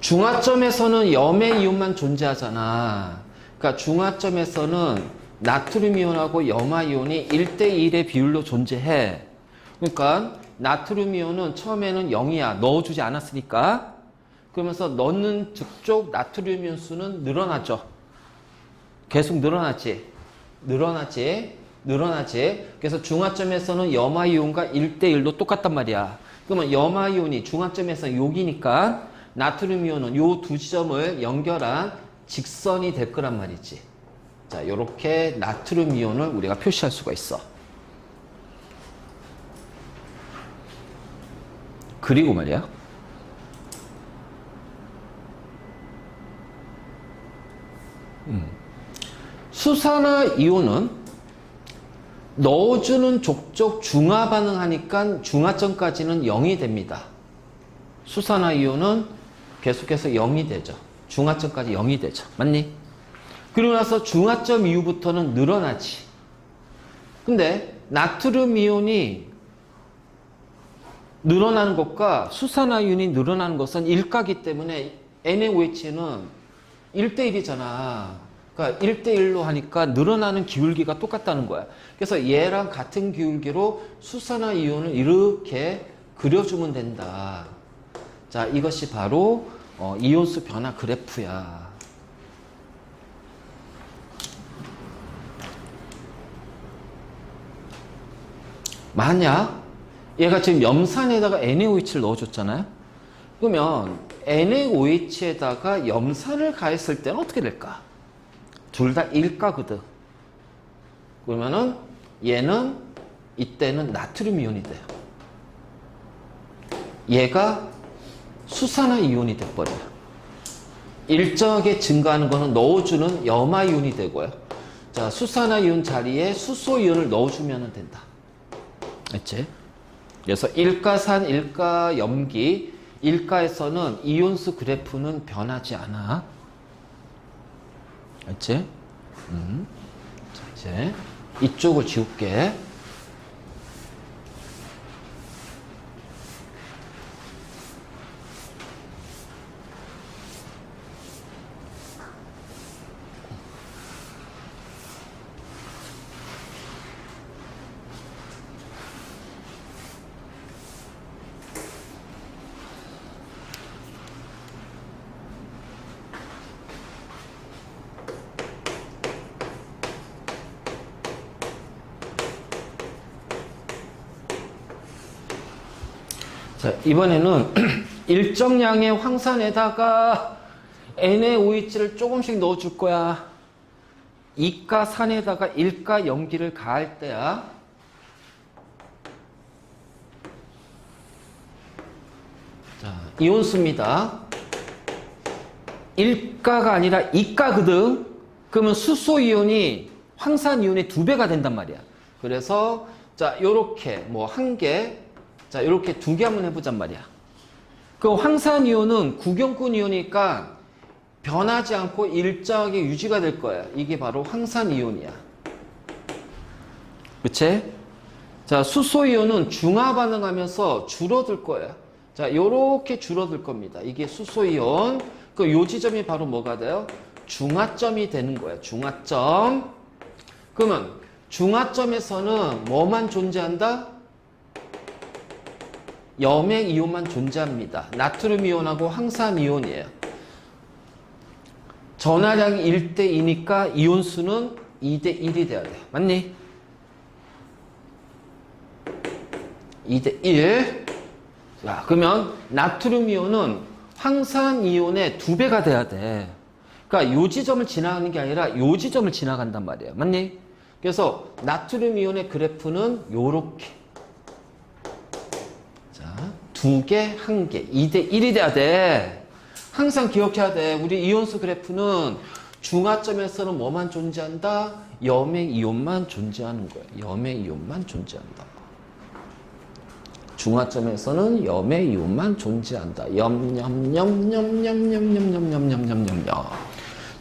중화점에서는 염의 이온만 존재하잖아. 그러니까 중화점에서는 나트륨 이온하고 염화 이온이 1대1의 비율로 존재해. 그러니까 나트륨 이온은 처음에는 0이야. 넣어주지 않았으니까. 그러면서 넣는 즉쪽 나트륨 이온 수는 늘어나죠. 계속 늘어나지. 늘어나지. 그래서 중화점에서는 염화 이온과 1대1로 똑같단 말이야. 그러면 염화 이온이 중화점에서 여기니까 나트륨 이온은 요 두 지점을 연결한 직선이 될 거란 말이지. 자, 요렇게 나트륨 이온을 우리가 표시할 수가 있어. 그리고 말이야. 수산화 이온은 넣어주는 족족 중화 반응하니까 중화점까지는 0이 됩니다. 수산화 이온은 계속해서 0이 되죠. 중화점까지 0이 되죠. 맞니? 그리고 나서 중화점 이후부터는 늘어나지. 근데 나트륨 이온이 늘어나는 것과 수산화 이온이 늘어나는 것은 일가기 때문에 NaOH는 1대1이잖아. 그러니까 1대1로 하니까 늘어나는 기울기가 똑같다는 거야. 그래서 얘랑 같은 기울기로 수산화 이온을 이렇게 그려주면 된다. 자, 이것이 바로 이온수 변화 그래프야. 만약 얘가 지금 염산에다가 NaOH를 넣어줬잖아요. 그러면 NaOH에다가 염산을 가했을 때는 어떻게 될까? 둘 다 일가거든. 그러면은 얘는 이때는 나트륨 이온이 돼요. 얘가 수산화 이온이 돼버려요. 일정하게 증가하는 거는 넣어주는 염화 이온이 되고요. 자, 수산화 이온 자리에 수소 이온을 넣어주면 된다. 알지? 그래서 일가산, 일가염기, 일가에서는 이온수 그래프는 변하지 않아. 알지? 자, 이제 이쪽을 지울게. 자, 이번에는 일정량의 황산에다가 NaOH를 조금씩 넣어줄 거야. 이가산에다가 일가염기를 가할 때야. 자, 이온수입니다. 일가가 아니라 이가거든. 그러면 수소이온이 황산이온의 2배가 된단 말이야. 그래서 자, 요렇게 뭐 한 개, 자, 요렇게 2개 한번 해보잔 말이야. 그 황산이온은 구경꾼 이온이니까 변하지 않고 일정하게 유지가 될 거야. 이게 바로 황산이온이야. 그치? 자, 수소이온은 중화 반응하면서 줄어들 거야. 자, 요렇게 줄어들 겁니다. 이게 수소이온. 그 요 지점이 바로 뭐가 돼요? 중화점이 되는 거야. 중화점. 그러면 중화점에서는 뭐만 존재한다? 염액이온만 존재합니다. 나트륨이온하고 황산이온이에요. 전하량이 1대2니까 이온수는 2대1이 돼야 돼. 맞니? 2대1. 자, 그러면 나트륨이온은 황산이온의 2배가 돼야 돼. 그러니까 요 지점을 지나가는 게 아니라 요 지점을 지나간단 말이에요. 맞니? 그래서 나트륨이온의 그래프는 요렇게. 자, 2개, 1개. 2대1이 돼야 돼. 항상 기억해야 돼. 우리 이온수 그래프는 중화점에서는 뭐만 존재한다? 염액이온만 존재하는 거야. 염액이온만 존재한다. 중화점에서는 염액이온만 존재한다. 염염염염염염염염염염염염.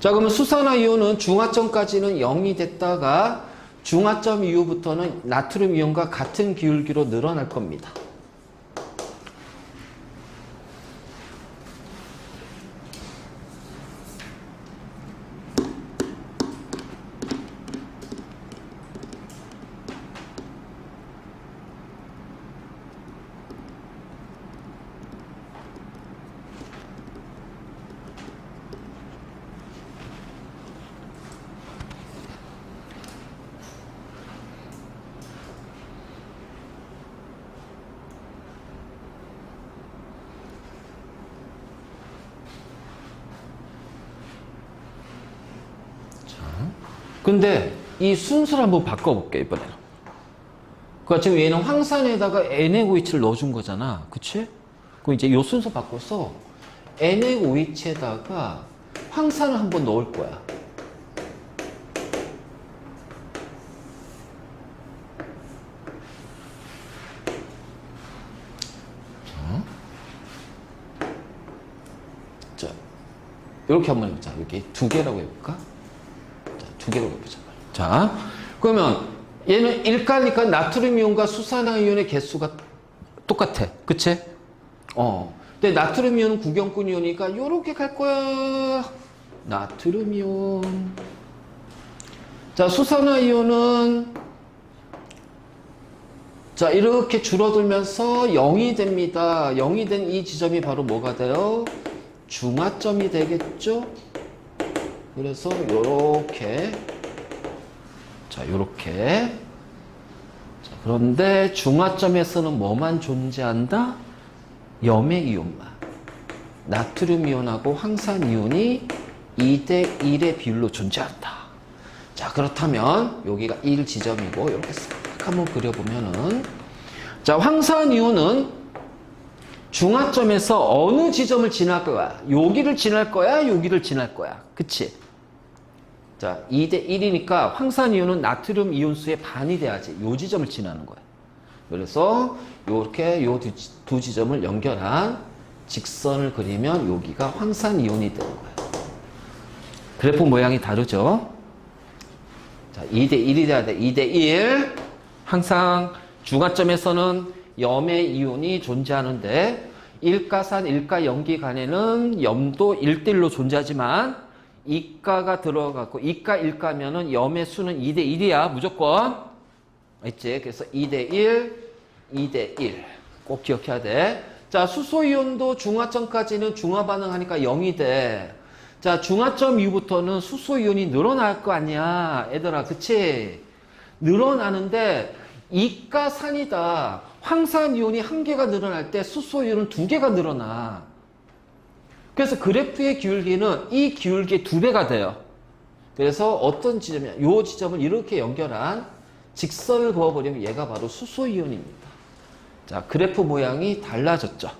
자, 그러면 수산화이온은 중화점까지는 0이 됐다가 중화점 이후부터는 나트륨 이온과 같은 기울기로 늘어날 겁니다. 근데 이 순서를 한번 바꿔볼게, 이번에는. 그러니까 지금 얘는 황산에다가 NaOH를 넣어준 거잖아. 그치? 그럼 이제 요 순서 바꿔서 NaOH에다가 황산을 한번 넣을 거야. 자, 이렇게 한번 해보자. 이렇게 2개라고 해볼까? 두 개로 해보자. 자, 그러면 얘는 일가니까 나트륨 이온과 수산화 이온의 개수가 똑같아. 그치? 근데 나트륨 이온은 구경꾼 이온이니까 요렇게 갈 거야. 나트륨 이온. 자, 수산화 이온은 자, 이렇게 줄어들면서 0이 됩니다. 0이 된 이 지점이 바로 뭐가 돼요? 중화점이 되겠죠? 그래서 요렇게, 자, 요렇게. 자, 그런데 중화점에서는 뭐만 존재한다? 염액이온만. 나트륨 이온하고 황산 이온이 2대1의 비율로 존재한다. 자, 그렇다면 여기가 1 지점이고 이렇게 싹 한번 그려보면은, 자, 황산 이온은 중화점에서 어느 지점을 지날 거야? 여기를 지날 거야? 여기를 지날 거야? 그치? 자, 2대1이니까 황산이온은 나트륨 이온수의 반이 돼야지. 요 지점을 지나는 거야. 그래서 요렇게 요 두 지점을 연결한 직선을 그리면 여기가 황산이온이 되는 거야. 그래프 모양이 다르죠? 자, 2대1이 돼야 돼. 2대1. 항상 중화점에서는 염의 이온이 존재하는데 일가산, 일가염기 간에는 염도 1대1로 존재하지만 이가가 들어가고 이가 일가면은 염의 수는 2대1이야. 무조건. 있지? 그래서 2대1, 2대1. 꼭 기억해야 돼. 자, 수소이온도 중화점까지는 중화 반응하니까 0이 돼. 자, 중화점 이후부터는 수소이온이 늘어날 거 아니야. 얘들아, 그치? 늘어나는데 이가산이다. 황산이온이 1개가 늘어날 때 수소이온은 2개가 늘어나. 그래서 그래프의 기울기는 이 기울기의 2배가 돼요. 그래서 어떤 지점이냐. 요 지점을 이렇게 연결한 직선을 그어버리면 얘가 바로 수소이온입니다. 자, 그래프 모양이 달라졌죠.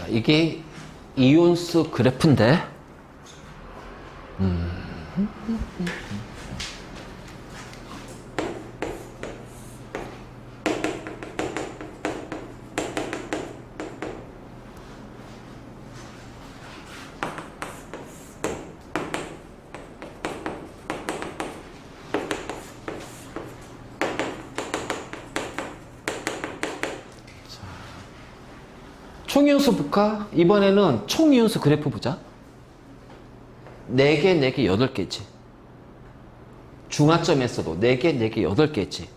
자, 이게 이온수 그래프인데, 총이온수 볼까? 이번에는 총이온수 그래프 보자. 4개, 4개, 8개지. 중화점에서도 4개, 4개, 8개지.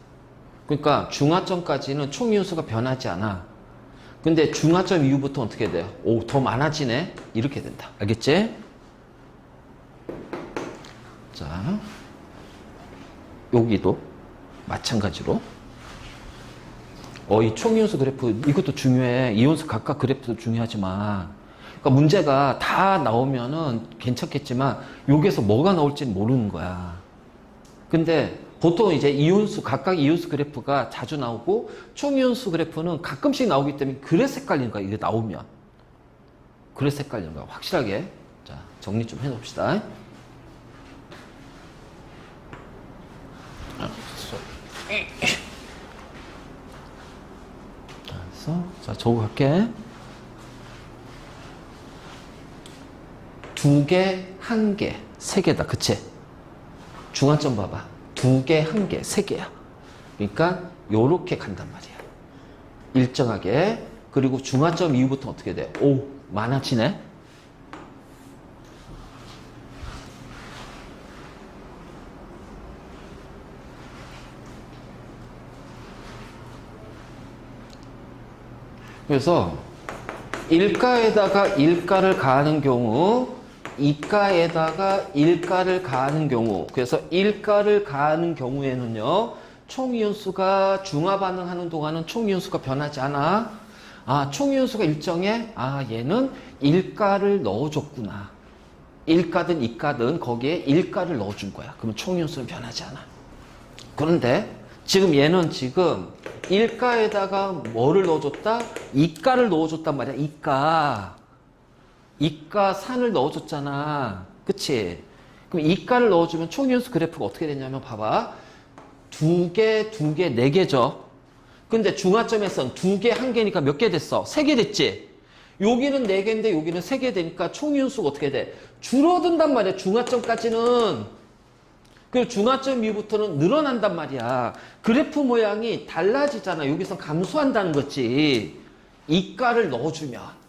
그러니까 중화점까지는 총이온수가 변하지 않아. 근데 중화점 이후부터 어떻게 돼? 오, 더 많아지네? 이렇게 된다. 알겠지? 자, 여기도 마찬가지로. 이 총이온수 그래프, 이것도 중요해. 이온수 각각 그래프도 중요하지만. 그러니까 문제가 다 나오면은 괜찮겠지만, 여기에서 뭐가 나올지는 모르는 거야. 근데 보통 이제 이온수, 각각 이온수 그래프가 자주 나오고, 총이온수 그래프는 가끔씩 나오기 때문에 그래서 헷갈리는 거야. 이게 나오면. 그래서 헷갈리는 거야. 확실하게. 자, 정리 좀 해놓읍시다. 자, 적어갈게. 2개, 1개, 3개다. 그치? 중화점 봐봐. 2개, 1개, 3개야. 그러니까 요렇게 간단 말이야. 일정하게. 그리고 중화점 이후부터 어떻게 돼? 오, 많아지네? 그래서 일가에다가 일가를 가하는 경우, 이가에다가 일가를 가하는 경우, 그래서 일가를 가하는 경우에는요, 총이온수가 중화 반응하는 동안은 총이온수가 변하지 않아. 아, 총이온수가 일정해? 아, 얘는 일가를 넣어줬구나. 일가든 이가든 거기에 일가를 넣어준 거야. 그러면 총이온수는 변하지 않아. 그런데 지금 얘는 지금 일가에다가 뭐를 넣어줬다? 이가를 넣어줬단 말이야. 이가 산을 넣어줬잖아. 그치? 그럼 이가를 넣어주면 총이온수 그래프가 어떻게 되냐면 봐봐. 2개, 2개, 4개죠. 근데 중화점에선 2개, 1개니까 몇 개 됐어? 3개 됐지? 여기는 4개인데 여기는 3개 되니까 총이온수가 어떻게 돼? 줄어든단 말이야. 중화점까지는. 그리고 중화점 이후부터는 늘어난단 말이야. 그래프 모양이 달라지잖아. 여기서 감소한다는 거지. 이가를 넣어주면.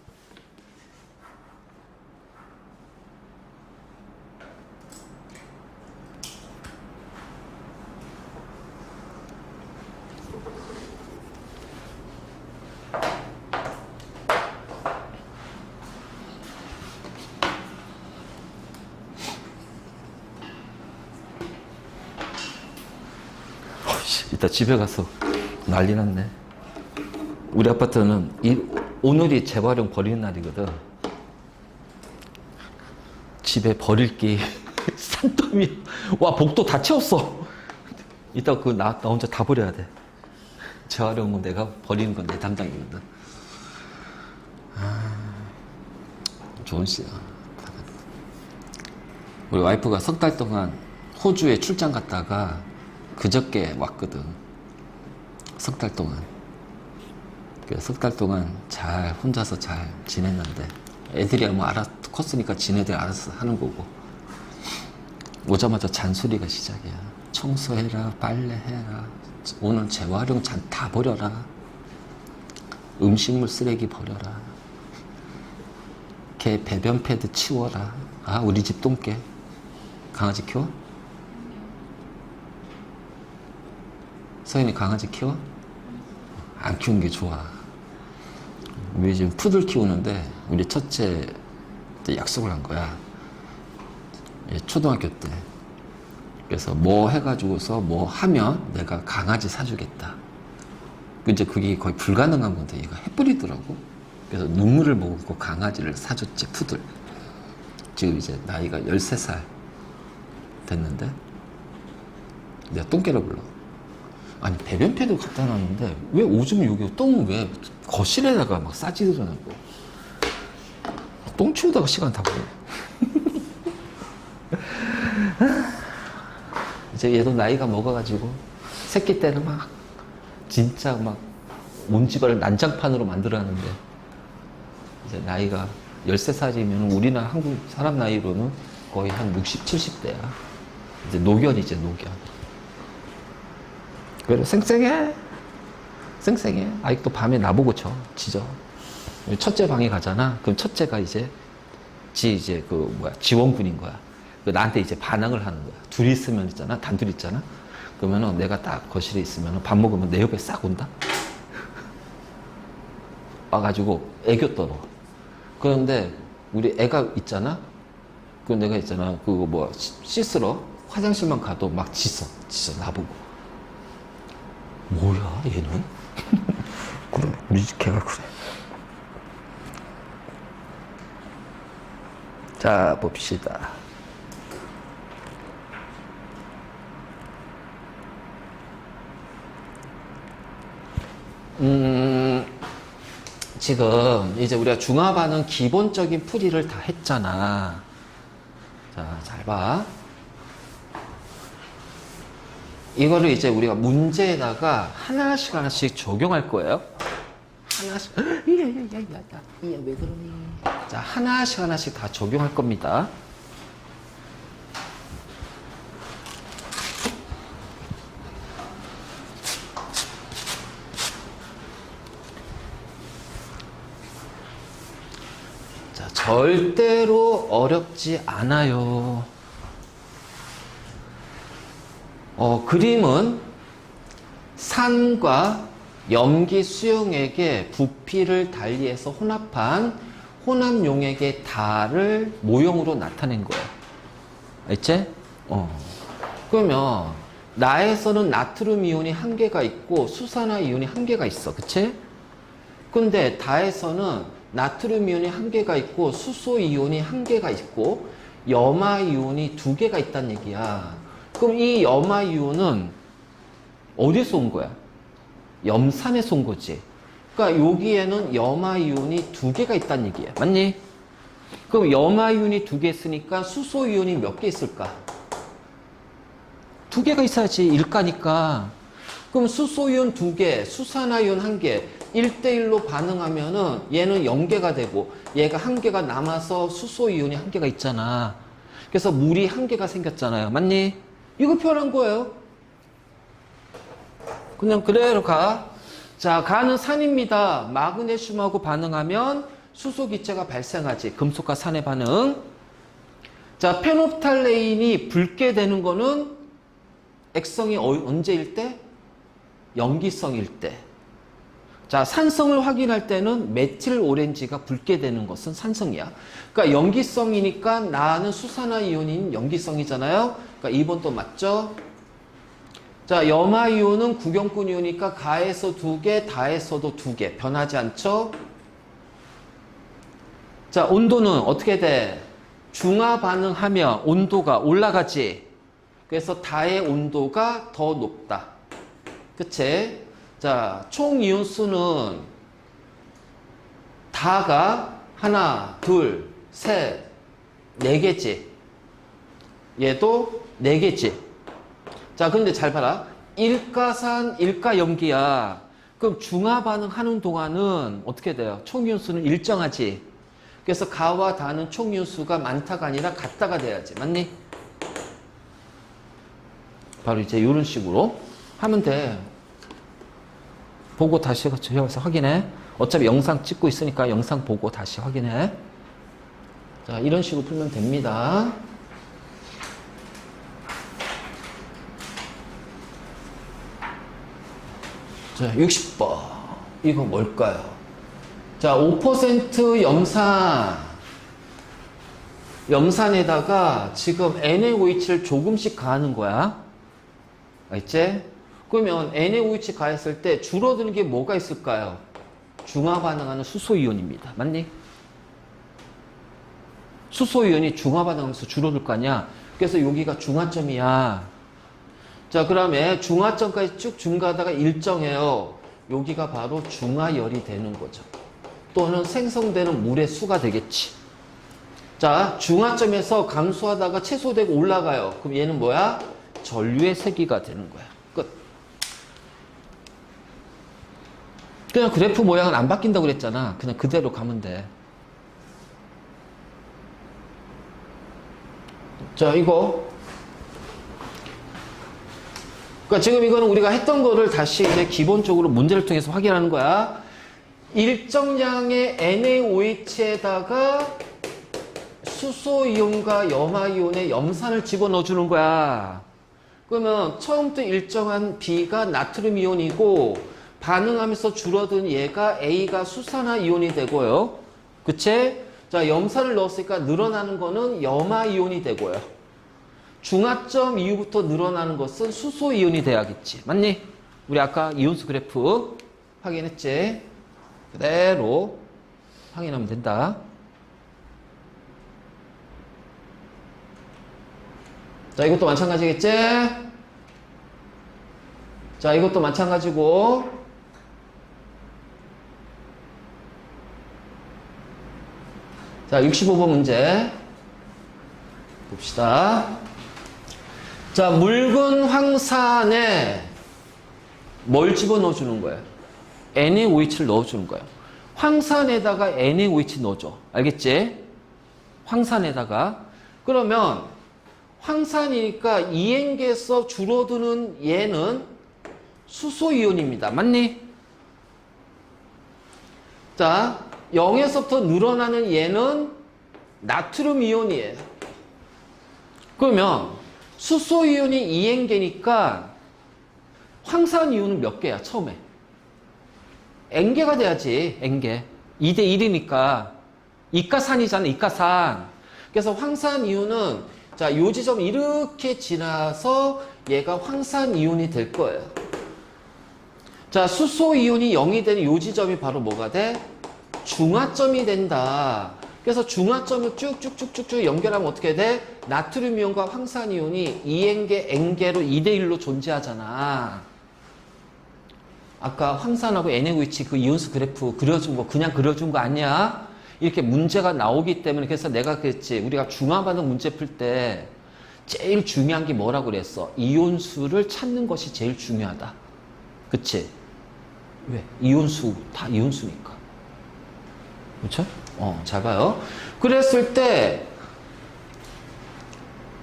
이따 집에 가서 난리 났네. 우리 아파트는 오늘이 재활용 버리는 날이거든. 집에 버릴 게 산더미야. 와, 복도 다 채웠어. 이따 그거 나 혼자 다 버려야 돼. 재활용은 내가 버리는 건 내 담당이거든. 좋은 씨야. 우리 와이프가 3달 동안 호주에 출장 갔다가 그저께 왔거든. 3달 동안. 그래서 3달 동안 잘 혼자서 잘 지냈는데 애들이 뭐 컸으니까 지네들 알아서 하는 거고, 오자마자 잔소리가 시작이야. 청소해라, 빨래해라, 오늘 재활용 잔 다 버려라, 음식물 쓰레기 버려라, 개 배변 패드 치워라. 아, 우리 집 똥개. 강아지 키워? 서인이 강아지 키워? 안 키우는 게 좋아. 우리 지금 푸들 키우는데 우리 첫째 약속을 한 거야. 초등학교 때. 그래서 뭐 해가지고서 뭐 하면 내가 강아지 사주겠다. 이제 그게 거의 불가능한 건데 얘가 해버리더라고. 그래서 눈물을 머금고 강아지를 사줬지, 푸들. 지금 이제 나이가 13살 됐는데 내가 똥개라 불러. 아니, 배변 패드 갖다 놨는데 왜 오줌을 여기 똥을 왜 거실에다가 막 싸지더라고. 똥 치우다가 시간 다 보내. 이제 얘도 나이가 먹어가지고 새끼 때는 막 진짜 막 몸집을 난장판으로 만들어놨는데 이제 나이가 13살이면 우리나라 한국 사람 나이로는 거의 한 60, 70대야. 이제 노견이지, 노견. 그래, 쌩쌩해. 쌩쌩해. 아직도 밤에 나보고 짖어. 첫째 방에 가잖아. 그럼 첫째가 이제 지원군인 거야. 나한테 이제 반항을 하는 거야. 둘이 있으면 있잖아. 단둘이 있잖아. 그러면은 내가 딱 거실에 있으면 밥 먹으면 내 옆에 싹 온다. 와가지고 애교 떨어. 그런데 우리 애가 있잖아. 그 내가 있잖아. 그거 씻으러 화장실만 가도 막 짖어 나보고. 뭐야 얘는? 그래 우리 걔가 그래. 자 봅시다. 지금 이제 우리가 중화반응 기본적인 풀이를 다 했잖아. 자, 잘 봐. 이거를 이제 우리가 문제에다가 하나씩 적용할 거예요. 하나씩. 야, 왜 그러니? 자, 하나씩 다 적용할 겁니다. 자, 절대로 어렵지 않아요. 그림은 산과 염기 수용액의 부피를 달리해서 혼합한 혼합용액의 달을 모형으로 나타낸 거예요. 알지? 그러면 나에서는 나트륨 이온이 한 개가 있고 수산화 이온이 한 개가 있어. 그치? 근데 다에서는 나트륨 이온이 한 개가 있고 수소 이온이 한 개가 있고 염화 이온이 두 개가 있다는 얘기야. 그럼 이 염화 이온은 어디에서 온 거야? 염산에서 온 거지. 그러니까 여기에는 염화 이온이 두 개가 있다는 얘기야. 맞니? 그럼 염화 이온이 두 개 있으니까 수소 이온이 몇 개 있을까? 두 개가 있어야지. 일가니까. 그럼 수소 이온 두 개, 수산화 이온 한 개, 1대1로 반응하면은 얘는 0개가 되고 얘가 한 개가 남아서 수소 이온이 한 개가 있잖아. 그래서 물이 한 개가 생겼잖아요. 맞니? 이거 표현한 거예요. 그냥 그대로 가. 자, 가는 산입니다. 마그네슘하고 반응하면 수소 기체가 발생하지. 금속과 산의 반응. 자, 페놉탈레인이 붉게 되는 거는 액성이 언제일 때? 염기성일 때. 자, 산성을 확인할 때는 메틸 오렌지가 붉게 되는 것은 산성이야. 그러니까 염기성이니까 나는 수산화 이온인 염기성이잖아요. 그러니까 2번도 맞죠? 자, 염화 이온은 구경꾼 이온이니까 가에서 두 개, 다에서도 두 개. 변하지 않죠? 자, 온도는 어떻게 돼? 중화 반응하면 온도가 올라가지. 그래서 다의 온도가 더 높다. 그치? 자, 총 이온 수는 다가 하나, 둘, 셋, 네 개지. 얘도 네 개지. 자, 근데 잘 봐라. 일가산, 일가염기야. 그럼 중화 반응하는 동안은 어떻게 돼요? 총 이온 수는 일정하지. 그래서 가와 다는 총 이온 수가 많다가 아니라 같다가 돼야지. 맞니? 바로 이제 이런 식으로 하면 돼. 보고 다시 해서 확인해. 어차피 영상 찍고 있으니까 영상 보고 다시 확인해. 자, 이런 식으로 풀면 됩니다. 자, 60번. 이거 뭘까요? 자, 5% 염산에다가 지금 NaOH를 조금씩 가하는 거야. 알지? 그러면 NaOH 가했을 때 줄어드는 게 뭐가 있을까요? 중화 반응하는 수소이온입니다. 맞니? 수소이온이 중화 반응하면서 줄어들 거 아니야? 그래서 여기가 중화점이야. 자, 그다음에 중화점까지 쭉 증가하다가 일정해요. 여기가 바로 중화열이 되는 거죠. 또는 생성되는 물의 수가 되겠지. 자, 중화점에서 감소하다가 최소되고 올라가요. 그럼 얘는 뭐야? 전류의 세기가 되는 거야. 끝. 그냥 그래프 모양은 안 바뀐다고 그랬잖아. 그냥 그대로 가면 돼. 자, 이거. 그러니까 지금 이거는 우리가 했던 거를 다시 이제 기본적으로 문제를 통해서 확인하는 거야. 일정량의 NaOH에다가 수소이온과 염화이온의 염산을 집어넣어 주는 거야. 그러면 처음부터 일정한 B가 나트륨 이온이고 반응하면서 줄어든 얘가 A가 수산화이온이 되고요. 그치? 자, 염산을 넣었으니까 늘어나는 거는 염화이온이 되고요. 중화점 이후부터 늘어나는 것은 수소이온이 돼야겠지. 맞니? 우리 아까 이온수 그래프 확인했지? 그대로 확인하면 된다. 자, 이것도 마찬가지겠지? 자, 이것도 마찬가지고. 자, 65번 문제 봅시다. 자, 묽은 황산에 뭘 집어넣어 주는 거예요? NaOH를 넣어주는 거예요. 황산에다가 NaOH 넣어줘. 알겠지? 황산에다가. 그러면 황산이니까 이행계에서 줄어드는 얘는 수소이온입니다. 맞니? 자, 0에서부터 늘어나는 얘는 나트륨 이온이에요. 그러면 수소이온이 이행계니까 황산이온은 몇 개야, 처음에? N개가 돼야지, N개. 2대 1이니까. 이가산이잖아, 이가산. 그래서 황산이온은, 자, 요 지점 이렇게 지나서 얘가 황산이온이 될 거예요. 자, 수소이온이 0이 되는 요 지점이 바로 뭐가 돼? 중화점이 된다. 그래서 중화점을 쭉쭉쭉쭉쭉 연결하면 어떻게 돼? 나트륨 이온과 황산 이온이 2N개, N개로 2대 1로 존재하잖아. 아까 황산하고 NaOH 그 이온수 그래프 그려준 거 그냥 그려준 거 아니야? 이렇게 문제가 나오기 때문에 그래서 내가 그랬지. 우리가 중화반응 문제 풀 때 제일 중요한 게 뭐라고 그랬어? 이온수를 찾는 것이 제일 중요하다. 그치? 왜? 이온수, 다 이온수니까. 그렇죠? 잘 봐요. 그랬을 때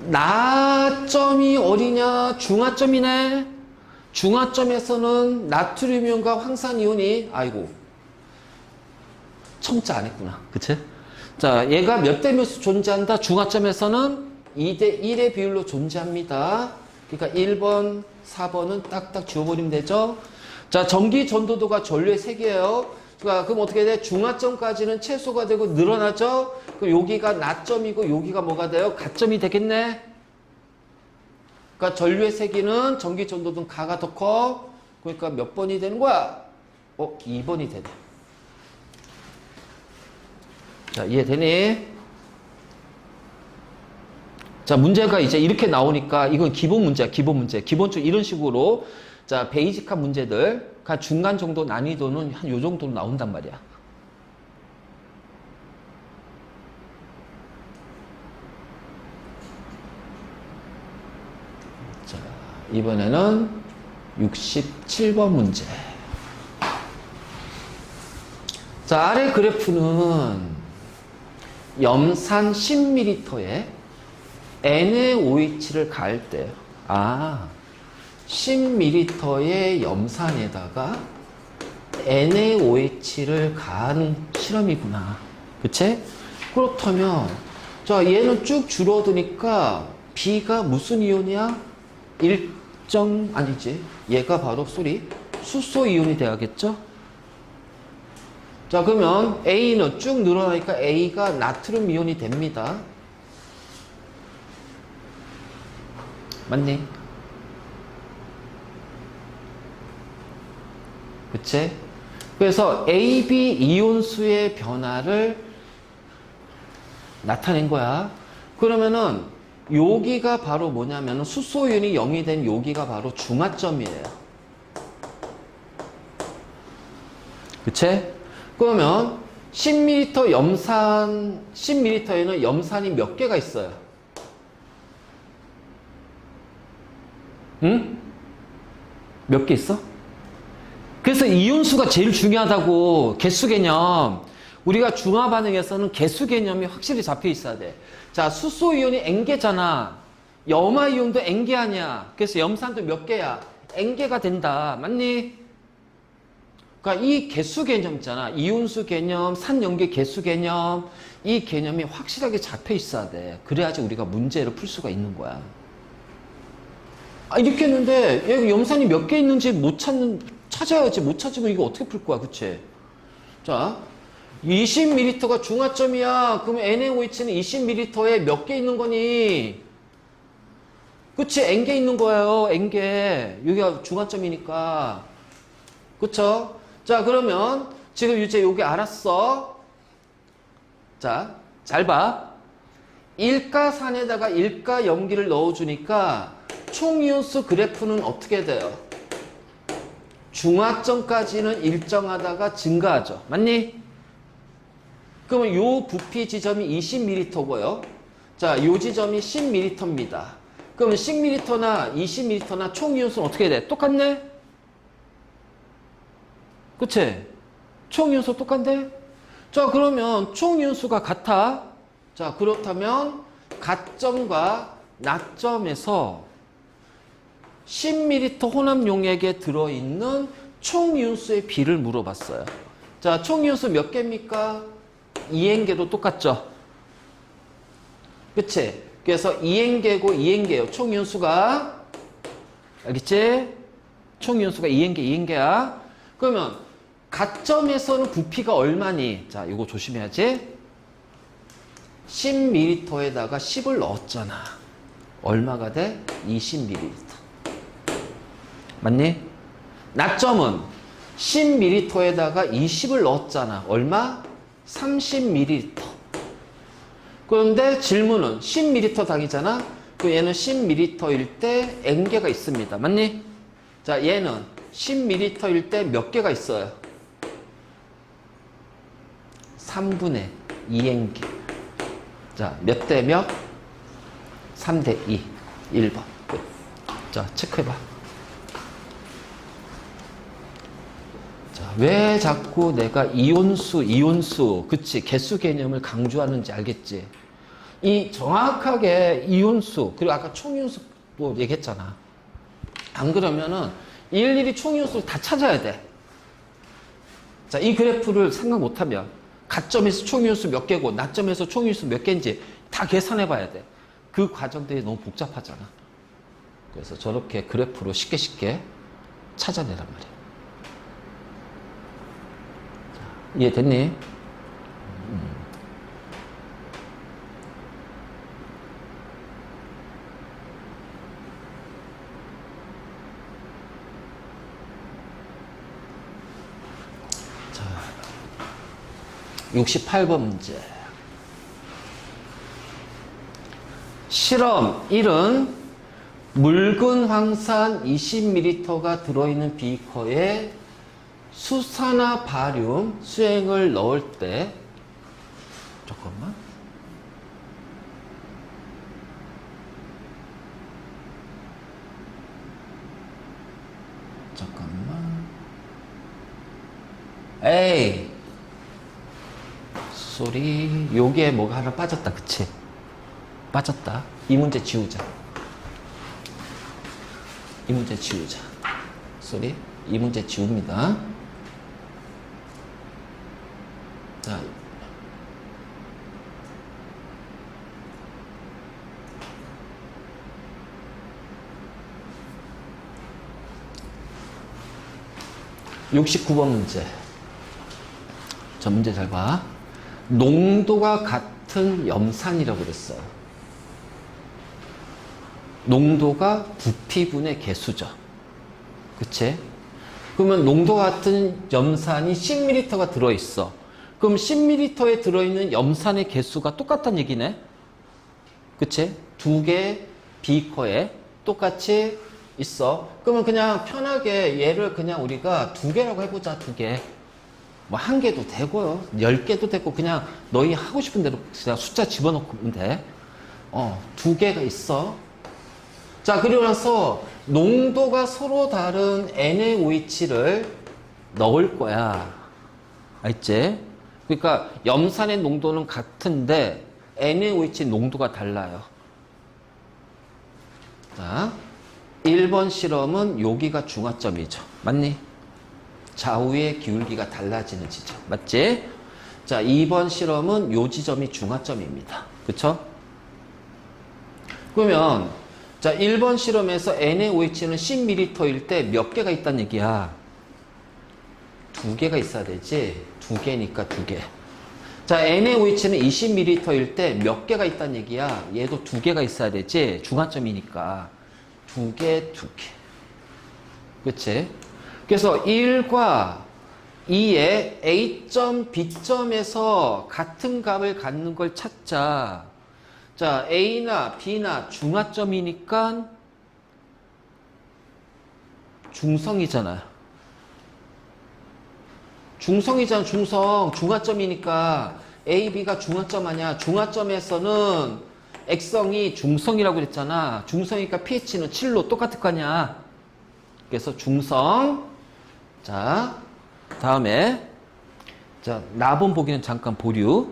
나점이 어디냐? 중화점이네. 중화점에서는 나트륨 이온과 황산 이온이 아이고 첨자 안 했구나. 그치? 자, 얘가 몇 대 몇으로 존재한다? 중화점에서는 2대 1의 비율로 존재합니다. 그러니까 1번, 4번은 딱딱 지워버리면 되죠. 자, 전기 전도도가 전류의 색이에요. 그럼 어떻게 돼? 중화점까지는 최소가 되고 늘어나죠? 그럼 여기가 나점이고 여기가 뭐가 돼요? 가점이 되겠네? 그러니까 전류의 세기는 전기 전도등 가가 더 커. 그러니까 몇 번이 되는 거야? 2번이 되네. 자, 이해되니? 자, 문제가 이제 이렇게 나오니까 이건 기본 문제야, 기본 문제. 기본적으로 이런 식으로 자, 베이직한 문제들 중간 정도 난이도는 한 요 정도로 나온단 말이야. 자, 이번에는 67번 문제. 자, 아래 그래프는 염산 10ml에 NaOH를 가할 때 10ml의 염산에다가 NaOH를 가한 실험이구나. 그치? 그렇다면, 자, 얘는 쭉 줄어드니까 B가 무슨 이온이야? 아니지. 얘가 바로 수소이온이 돼야겠죠? 자, 그러면 A는 쭉 늘어나니까 A가 나트륨 이온이 됩니다. 맞니? 그치? 그래서 AB 이온수의 변화를 나타낸 거야. 그러면은 여기가 바로 뭐냐면은 수소이온이 0이 된 여기가 바로 중화점이에요. 그치? 그러면 10ml 염산, 10ml에는 염산이 몇 개가 있어요? 응? 몇 개 있어? 그래서 이온수가 제일 중요하다고. 개수 개념. 우리가 중화 반응에서는 개수 개념이 확실히 잡혀 있어야 돼. 자, 수소 이온이 N개잖아. 염화 이온도 N개 아니야. 그래서 염산도 몇 개야? N개가 된다. 맞니? 그러니까 이 개수 개념 있잖아. 이온수 개념, 산염계 개수 개념, 이 개념이 확실하게 잡혀 있어야 돼. 그래야지 우리가 문제를 풀 수가 있는 거야. 아, 이렇게 했는데 얘 염산이 몇 개 있는지 찾아야지. 못 찾으면 이거 어떻게 풀 거야, 그치? 자, 20ml가 중화점이야. 그럼 NaOH는 20ml에 몇 개 있는 거니? 그치? N개 있는 거예요. N개. 여기가 중화점이니까. 그쵸? 자, 그러면 지금 이제 여기 알았어. 자, 잘 봐. 일가산에다가 일가 염기를 넣어주니까 총이온수 그래프는 어떻게 돼요? 중화점까지는 일정하다가 증가하죠. 맞니? 그러면 요 부피 지점이 20m고요. 자, 요 지점이 10m입니다. 그러면 10m나 20m나 총이온수는 어떻게 돼? 똑같네? 그치? 총이온수 똑같네? 자, 그러면 총이온수가 같아. 자, 그렇다면 가점과 나점에서 10ml 혼합용액에 들어있는 총이온수의 비를 물어봤어요. 자, 총이온수 몇 개입니까? 2N개도 똑같죠? 그치? 그래서 2N개고 2N개요. 총이온수가. 알겠지? 총이온수가 2N개, 2N개야. 그러면 가점에서는 부피가 얼마니? 자, 이거 조심해야지. 10ml에다가 10을 넣었잖아. 얼마가 돼? 20ml. 맞니? 나점은 10ml에다가 20을 넣었잖아. 얼마? 30ml. 그런데 질문은 10ml 당이잖아. 그 얘는 10ml일 때 N개가 있습니다. 맞니? 자, 얘는 10ml일 때 몇 개가 있어요? 3분의 2N개. 자, 몇 대 몇? 3대 2. 1번. 끝. 자, 체크해봐. 자, 왜 자꾸 내가 이온수, 그치? 개수 개념을 강조하는지 알겠지? 이 정확하게 이온수, 그리고 아까 총이온수도 얘기했잖아. 안 그러면은 일일이 총이온수를 다 찾아야 돼. 자, 이 그래프를 생각 못하면 가점에서 총이온수 몇 개고 나점에서 총이온수 몇 개인지 다 계산해 봐야 돼. 그 과정들이 너무 복잡하잖아. 그래서 저렇게 그래프로 쉽게 찾아내란 말이야. 자, 이해됐니? 자, 68번 문제. 실험 1은 묽은 황산 20ml가 들어있는 비커에 수산화 바륨 수액을 넣을 때 잠깐만 에이 소리 요게 뭐가 하나 빠졌다. 그치? 빠졌다. 이 문제 지우자. 이 문제 지우자. 소리 이 문제 지웁니다. 자, (69번) 문제. 저 문제 잘 봐. 농도가 같은 염산이라고 그랬어요. 농도가 부피분의 개수죠. 그치? 그러면 농도가 같은 염산이 10ml가 들어있어. 그럼 10ml에 들어있는 염산의 개수가 똑같다는 얘기네. 그치? 두 개 비커에 똑같이 있어. 그러면 그냥 편하게 얘를 그냥 우리가 두 개라고 해보자. 두 개. 뭐 1개도 되고요. 10개도 되고 그냥 너희 하고 싶은 대로 그냥 숫자 집어넣으면 돼. 2개가 있어. 자, 그리고 나서 농도가 서로 다른 NaOH를 넣을 거야. 알지? 그러니까 염산의 농도는 같은데 NaOH 농도가 달라요. 자, 1번 실험은 여기가 중화점이죠. 맞니? 좌우의 기울기가 달라지는 지점. 맞지? 자, 2번 실험은 요 지점이 중화점입니다. 그쵸? 그러면 자, 1번 실험에서 NaOH는 10ml일 때 몇 개가 있다는 얘기야? 2개가 있어야 되지? 2개니까 2개. 자, NaOH는 20ml일 때 몇 개가 있다는 얘기야? 얘도 2개가 있어야 되지? 중화점이니까. 2개, 2개. 그치? 그래서 1과 2의 A점, B점에서 같은 값을 갖는 걸 찾자. 자, A나 B나 중화점이니까 중성이잖아. 중성이잖아, 중성. 중화점이니까 A, B가 중화점 아니야. 중화점에서는 액성이 중성이라고 그랬잖아. 중성이니까 pH는 7로 똑같을 거 아니야. 그래서 중성. 자, 다음에 자, 나본 보기는 잠깐 보류.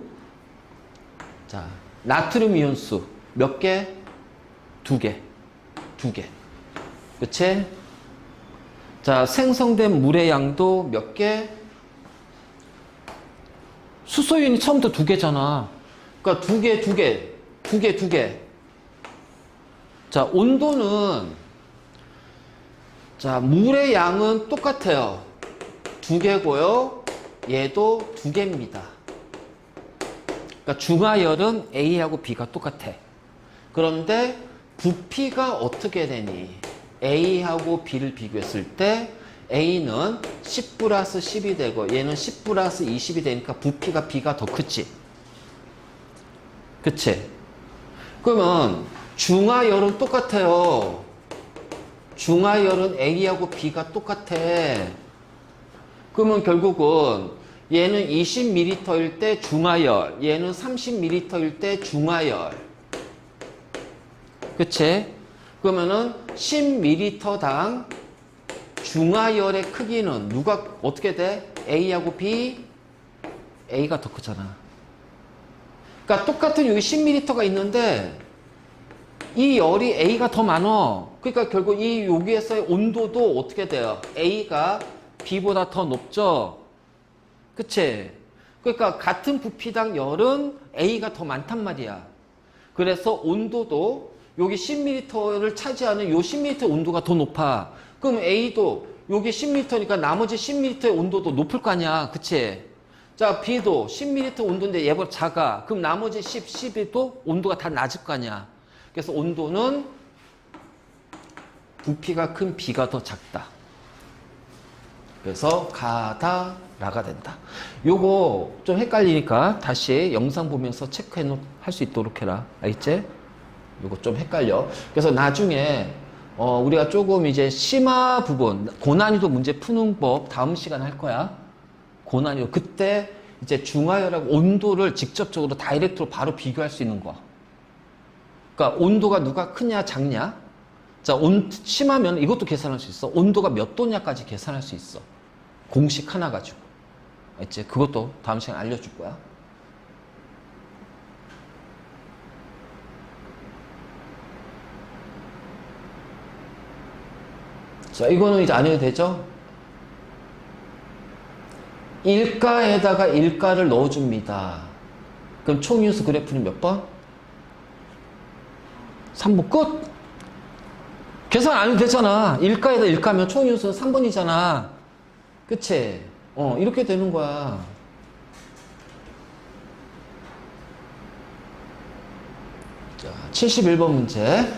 자, 나트륨 이온수 몇 개? 2개. 2개. 그치? 자, 생성된 물의 양도 몇 개? 수소이온이 처음부터 2개잖아. 그러니까 2개, 2개, 2개, 2개. 자, 온도는 자, 물의 양은 똑같아요. 2개고요. 얘도 2개입니다. 그러니까 중하열은 A하고 B가 똑같아. 그런데 부피가 어떻게 되니? A하고 B를 비교했을 때 A는 10 플러스 10이 되고 얘는 10 플러스 20이 되니까 부피가 B가 더 크지. 그치? 그러면 중하열은 똑같아요. 중하열은 A하고 B가 똑같아. 그러면 결국은 얘는 20ml일 때 중하열, 얘는 30ml일 때 중하열. 그치? 그러면은 10ml당 중하열의 크기는 누가 어떻게 돼? A하고 B? A가 더 크잖아. 그러니까 똑같은 여기 10ml가 있는데 이 열이 A가 더 많어. 그러니까 결국 이 여기에서의 온도도 어떻게 돼요? A가 B보다 더 높죠? 그치? 그러니까 같은 부피당 열은 A가 더 많단 말이야. 그래서 온도도 여기 10m를 차지하는 요 10m 온도가 더 높아. 그럼 A도 여기 10m니까 나머지 10m의 온도도 높을 거 아니야. 그치? 자, B도 10m 온도인데 얘보다 작아. 그럼 나머지 10, 12도 온도가 다 낮을 거 아니야. 그래서 온도는 부피가 큰 B가 더 작다. 그래서 가다 라가 된다. 요거 좀 헷갈리니까 다시 영상 보면서 체크해 할 수 있도록 해라. 알겠지? 요거 좀 헷갈려. 그래서 나중에 우리가 조금 이제 심화 부분, 고난이도 문제 푸는 법 다음 시간에 할 거야. 고난이도. 그때 이제 중하열하고 온도를 직접적으로 다이렉트로 바로 비교할 수 있는 거. 그러니까 온도가 누가 크냐 작냐. 자, 심하면 이것도 계산할 수 있어. 온도가 몇 도냐까지 계산할 수 있어. 공식 하나 가지고. 알지? 그것도 다음 시간에 알려줄 거야. 자, 이거는 이제 안 해도 되죠? 일가에다가 일가를 넣어줍니다. 그럼 총이온수 그래프는 몇 번? 3번 끝! 계산 안 해도 되잖아. 일가에다 일가면 총이온수는 3번이잖아. 그치? 이렇게 되는 거야. 자, 71번 문제.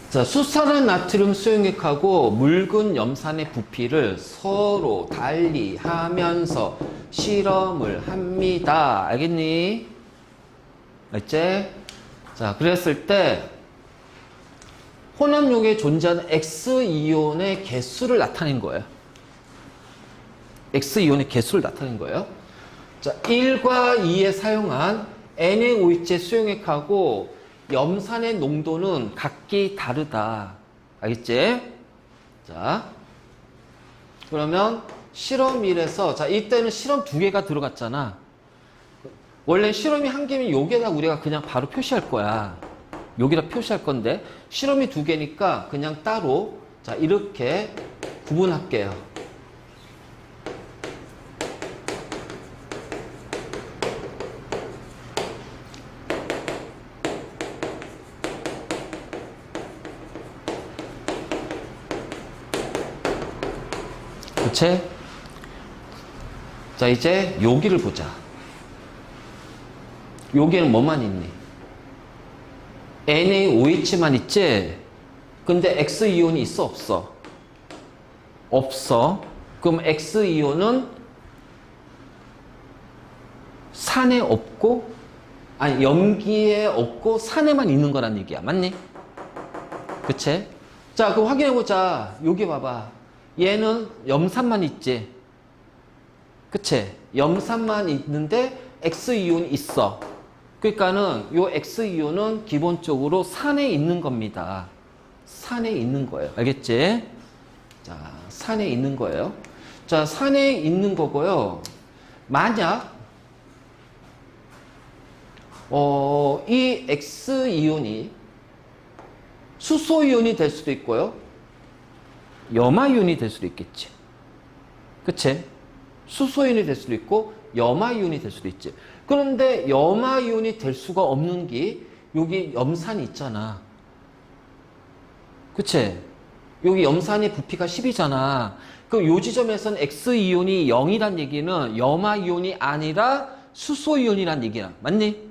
자, 수산화 나트륨 수용액하고 묽은 염산의 부피를 서로 달리하면서 실험을 합니다. 알겠니? 알지? 자, 그랬을 때 혼합용에 존재하는 X이온의 개수를 나타낸 거예요. X이온의 개수를 나타낸 거예요. 자, 1과 2에 사용한 NaOH의 수용액하고 염산의 농도는 각기 다르다. 알겠지? 자, 그러면 실험 1에서, 자, 이때는 실험 2개가 들어갔잖아. 원래 실험이 1개면 여기에다 우리가 그냥 바로 표시할 거야. 여기다 표시할 건데, 실험이 2개니까 그냥 따로, 자, 이렇게 구분할게요. 그치? 자, 이제 여기를 보자. 여기에는 뭐만 있니? NaOH만 있지? 근데 X이온이 있어, 없어? 없어. 그럼 X이온은 산에 없고, 아니, 염기에 없고, 산에만 있는 거란 얘기야. 맞니? 그치? 자, 그럼 확인해보자. 여기 봐봐. 얘는 염산만 있지. 그치? 염산만 있는데 X이온이 있어. 그러니까는 요 X이온은 기본적으로 산에 있는 겁니다. 산에 있는 거예요. 알겠지? 자, 산에 있는 거예요. 자, 산에 있는 거고요. 만약 이 X이온이 수소이온이 될 수도 있고요. 염화이온이 될 수도 있겠지. 그치? 수소이온이 될 수도 있고 염화이온이 될 수도 있지. 그런데 염화이온이 될 수가 없는 게 여기 염산이 있잖아. 그치? 여기 염산이 부피가 10이잖아. 그럼 요 지점에서는 X이온이 0이란 얘기는 염화이온이 아니라 수소이온이란 얘기야. 맞니?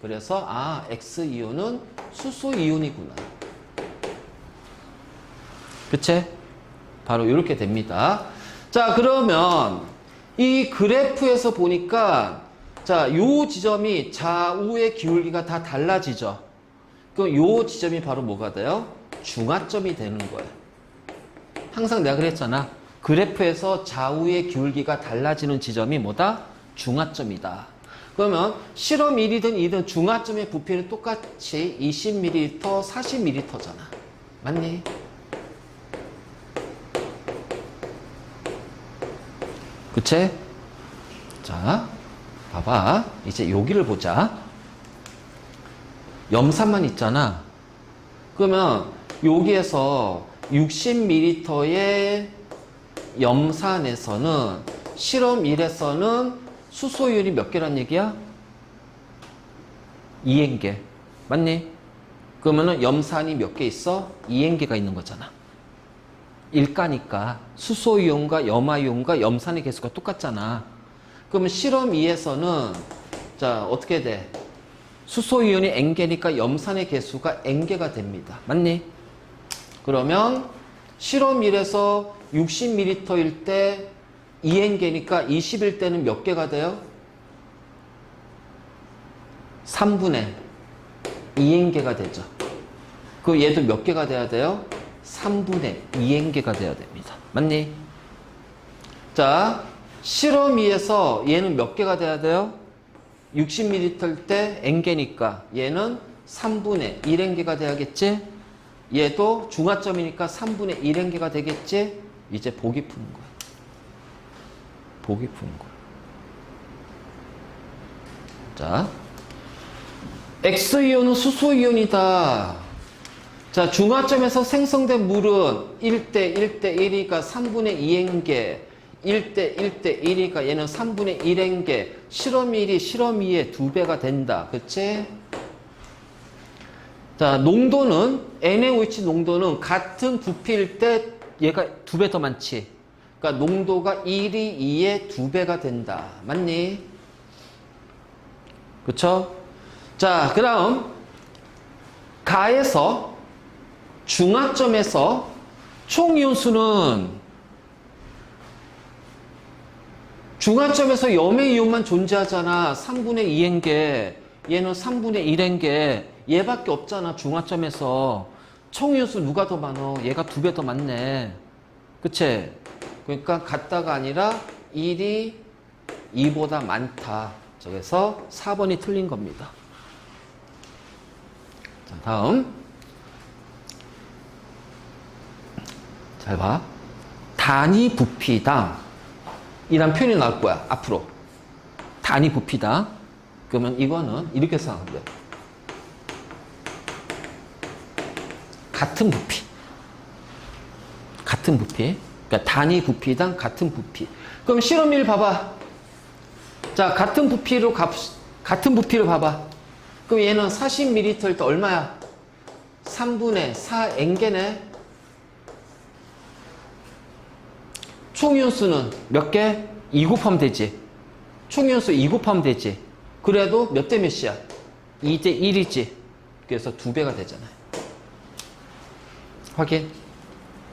그래서 아, X이온은 수소이온이구나. 그치? 바로 이렇게 됩니다. 자, 그러면 이 그래프에서 보니까 자, 요 지점이 좌우의 기울기가 다 달라지죠. 그럼 요 지점이 바로 뭐가 돼요? 중화점이 되는 거예요. 항상 내가 그랬잖아. 그래프에서 좌우의 기울기가 달라지는 지점이 뭐다? 중화점이다. 그러면 실험 1이든 2든 중화점의 부피는 똑같이 20ml, 40ml잖아. 맞니? 그치? 자, 봐봐. 이제 여기를 보자. 염산만 있잖아. 그러면 여기에서 60ml의 염산에서는 실험 1에서는 수소이온이 몇 개란 얘기야? 2N개. 맞니? 그러면은 염산이 몇 개 있어? 2N개가 있는 거잖아. 일가니까 수소이온과 염화이온과 염산의 개수가 똑같잖아. 그러면 실험 2에서는 자, 어떻게 돼? 수소이온이 N개니까 염산의 개수가 N개가 됩니다. 맞니? 그러면 실험 1에서 60ml일 때 2N개니까 20일 때는 몇 개가 돼요? 3분의 2N개가 되죠. 그 얘도 몇 개가 돼야 돼요? 3분의 2N개가 돼야 됩니다. 맞니? 자, 실험 2에서 얘는 몇 개가 돼야 돼요? 60ml 때 N개니까 얘는 3분의 1N개가 돼야겠지? 얘도 중화점이니까 3분의 1N개가 되겠지? 이제 보기 푸는 거야. 보기 푸는 거야. 자, X이온은 수소이온이다. 자, 중화점에서 생성된 물은 1대 1대 1이니까 3분의 2N개, 1대 1대 1이니까 얘는 3분의 1N개, 실험 1이 실험 2의 2배가 된다. 그치? 자, 농도는, NaOH 농도는 같은 부피일 때 얘가 2배 더 많지. 그러니까 농도가 1이 2의 2배가 된다. 맞니? 그쵸? 자, 그 다음 가에서 중화점에서 총 이온수는 중화점에서 염의 이온만 존재하잖아. 3분의 2N개. 얘는 3분의 1인 게 얘밖에 없잖아. 중화점에서. 총이온수 누가 더 많어? 얘가 2배 더 많네. 그치? 그러니까 같다가 아니라 1이 2보다 많다. 그래서 4번이 틀린 겁니다. 자, 다음. 잘 봐. 단위 부피당 이란 표현이 나올 거야. 앞으로. 단위 부피당. 그러면 이거는 이렇게 생각하면 돼. 같은 부피. 같은 부피. 그러니까 단위 부피당 같은 부피. 그럼 실험 1 봐봐. 자, 같은 부피로 봐봐. 그럼 얘는 40ml 때 얼마야? 3분의 4 N개네. 총이온수는 몇 개? 2 곱하면 되지. 총이온수 2 곱하면 되지. 그래도 몇 대 몇이야? 2대 1이지. 그래서 2배가 되잖아요. 확인.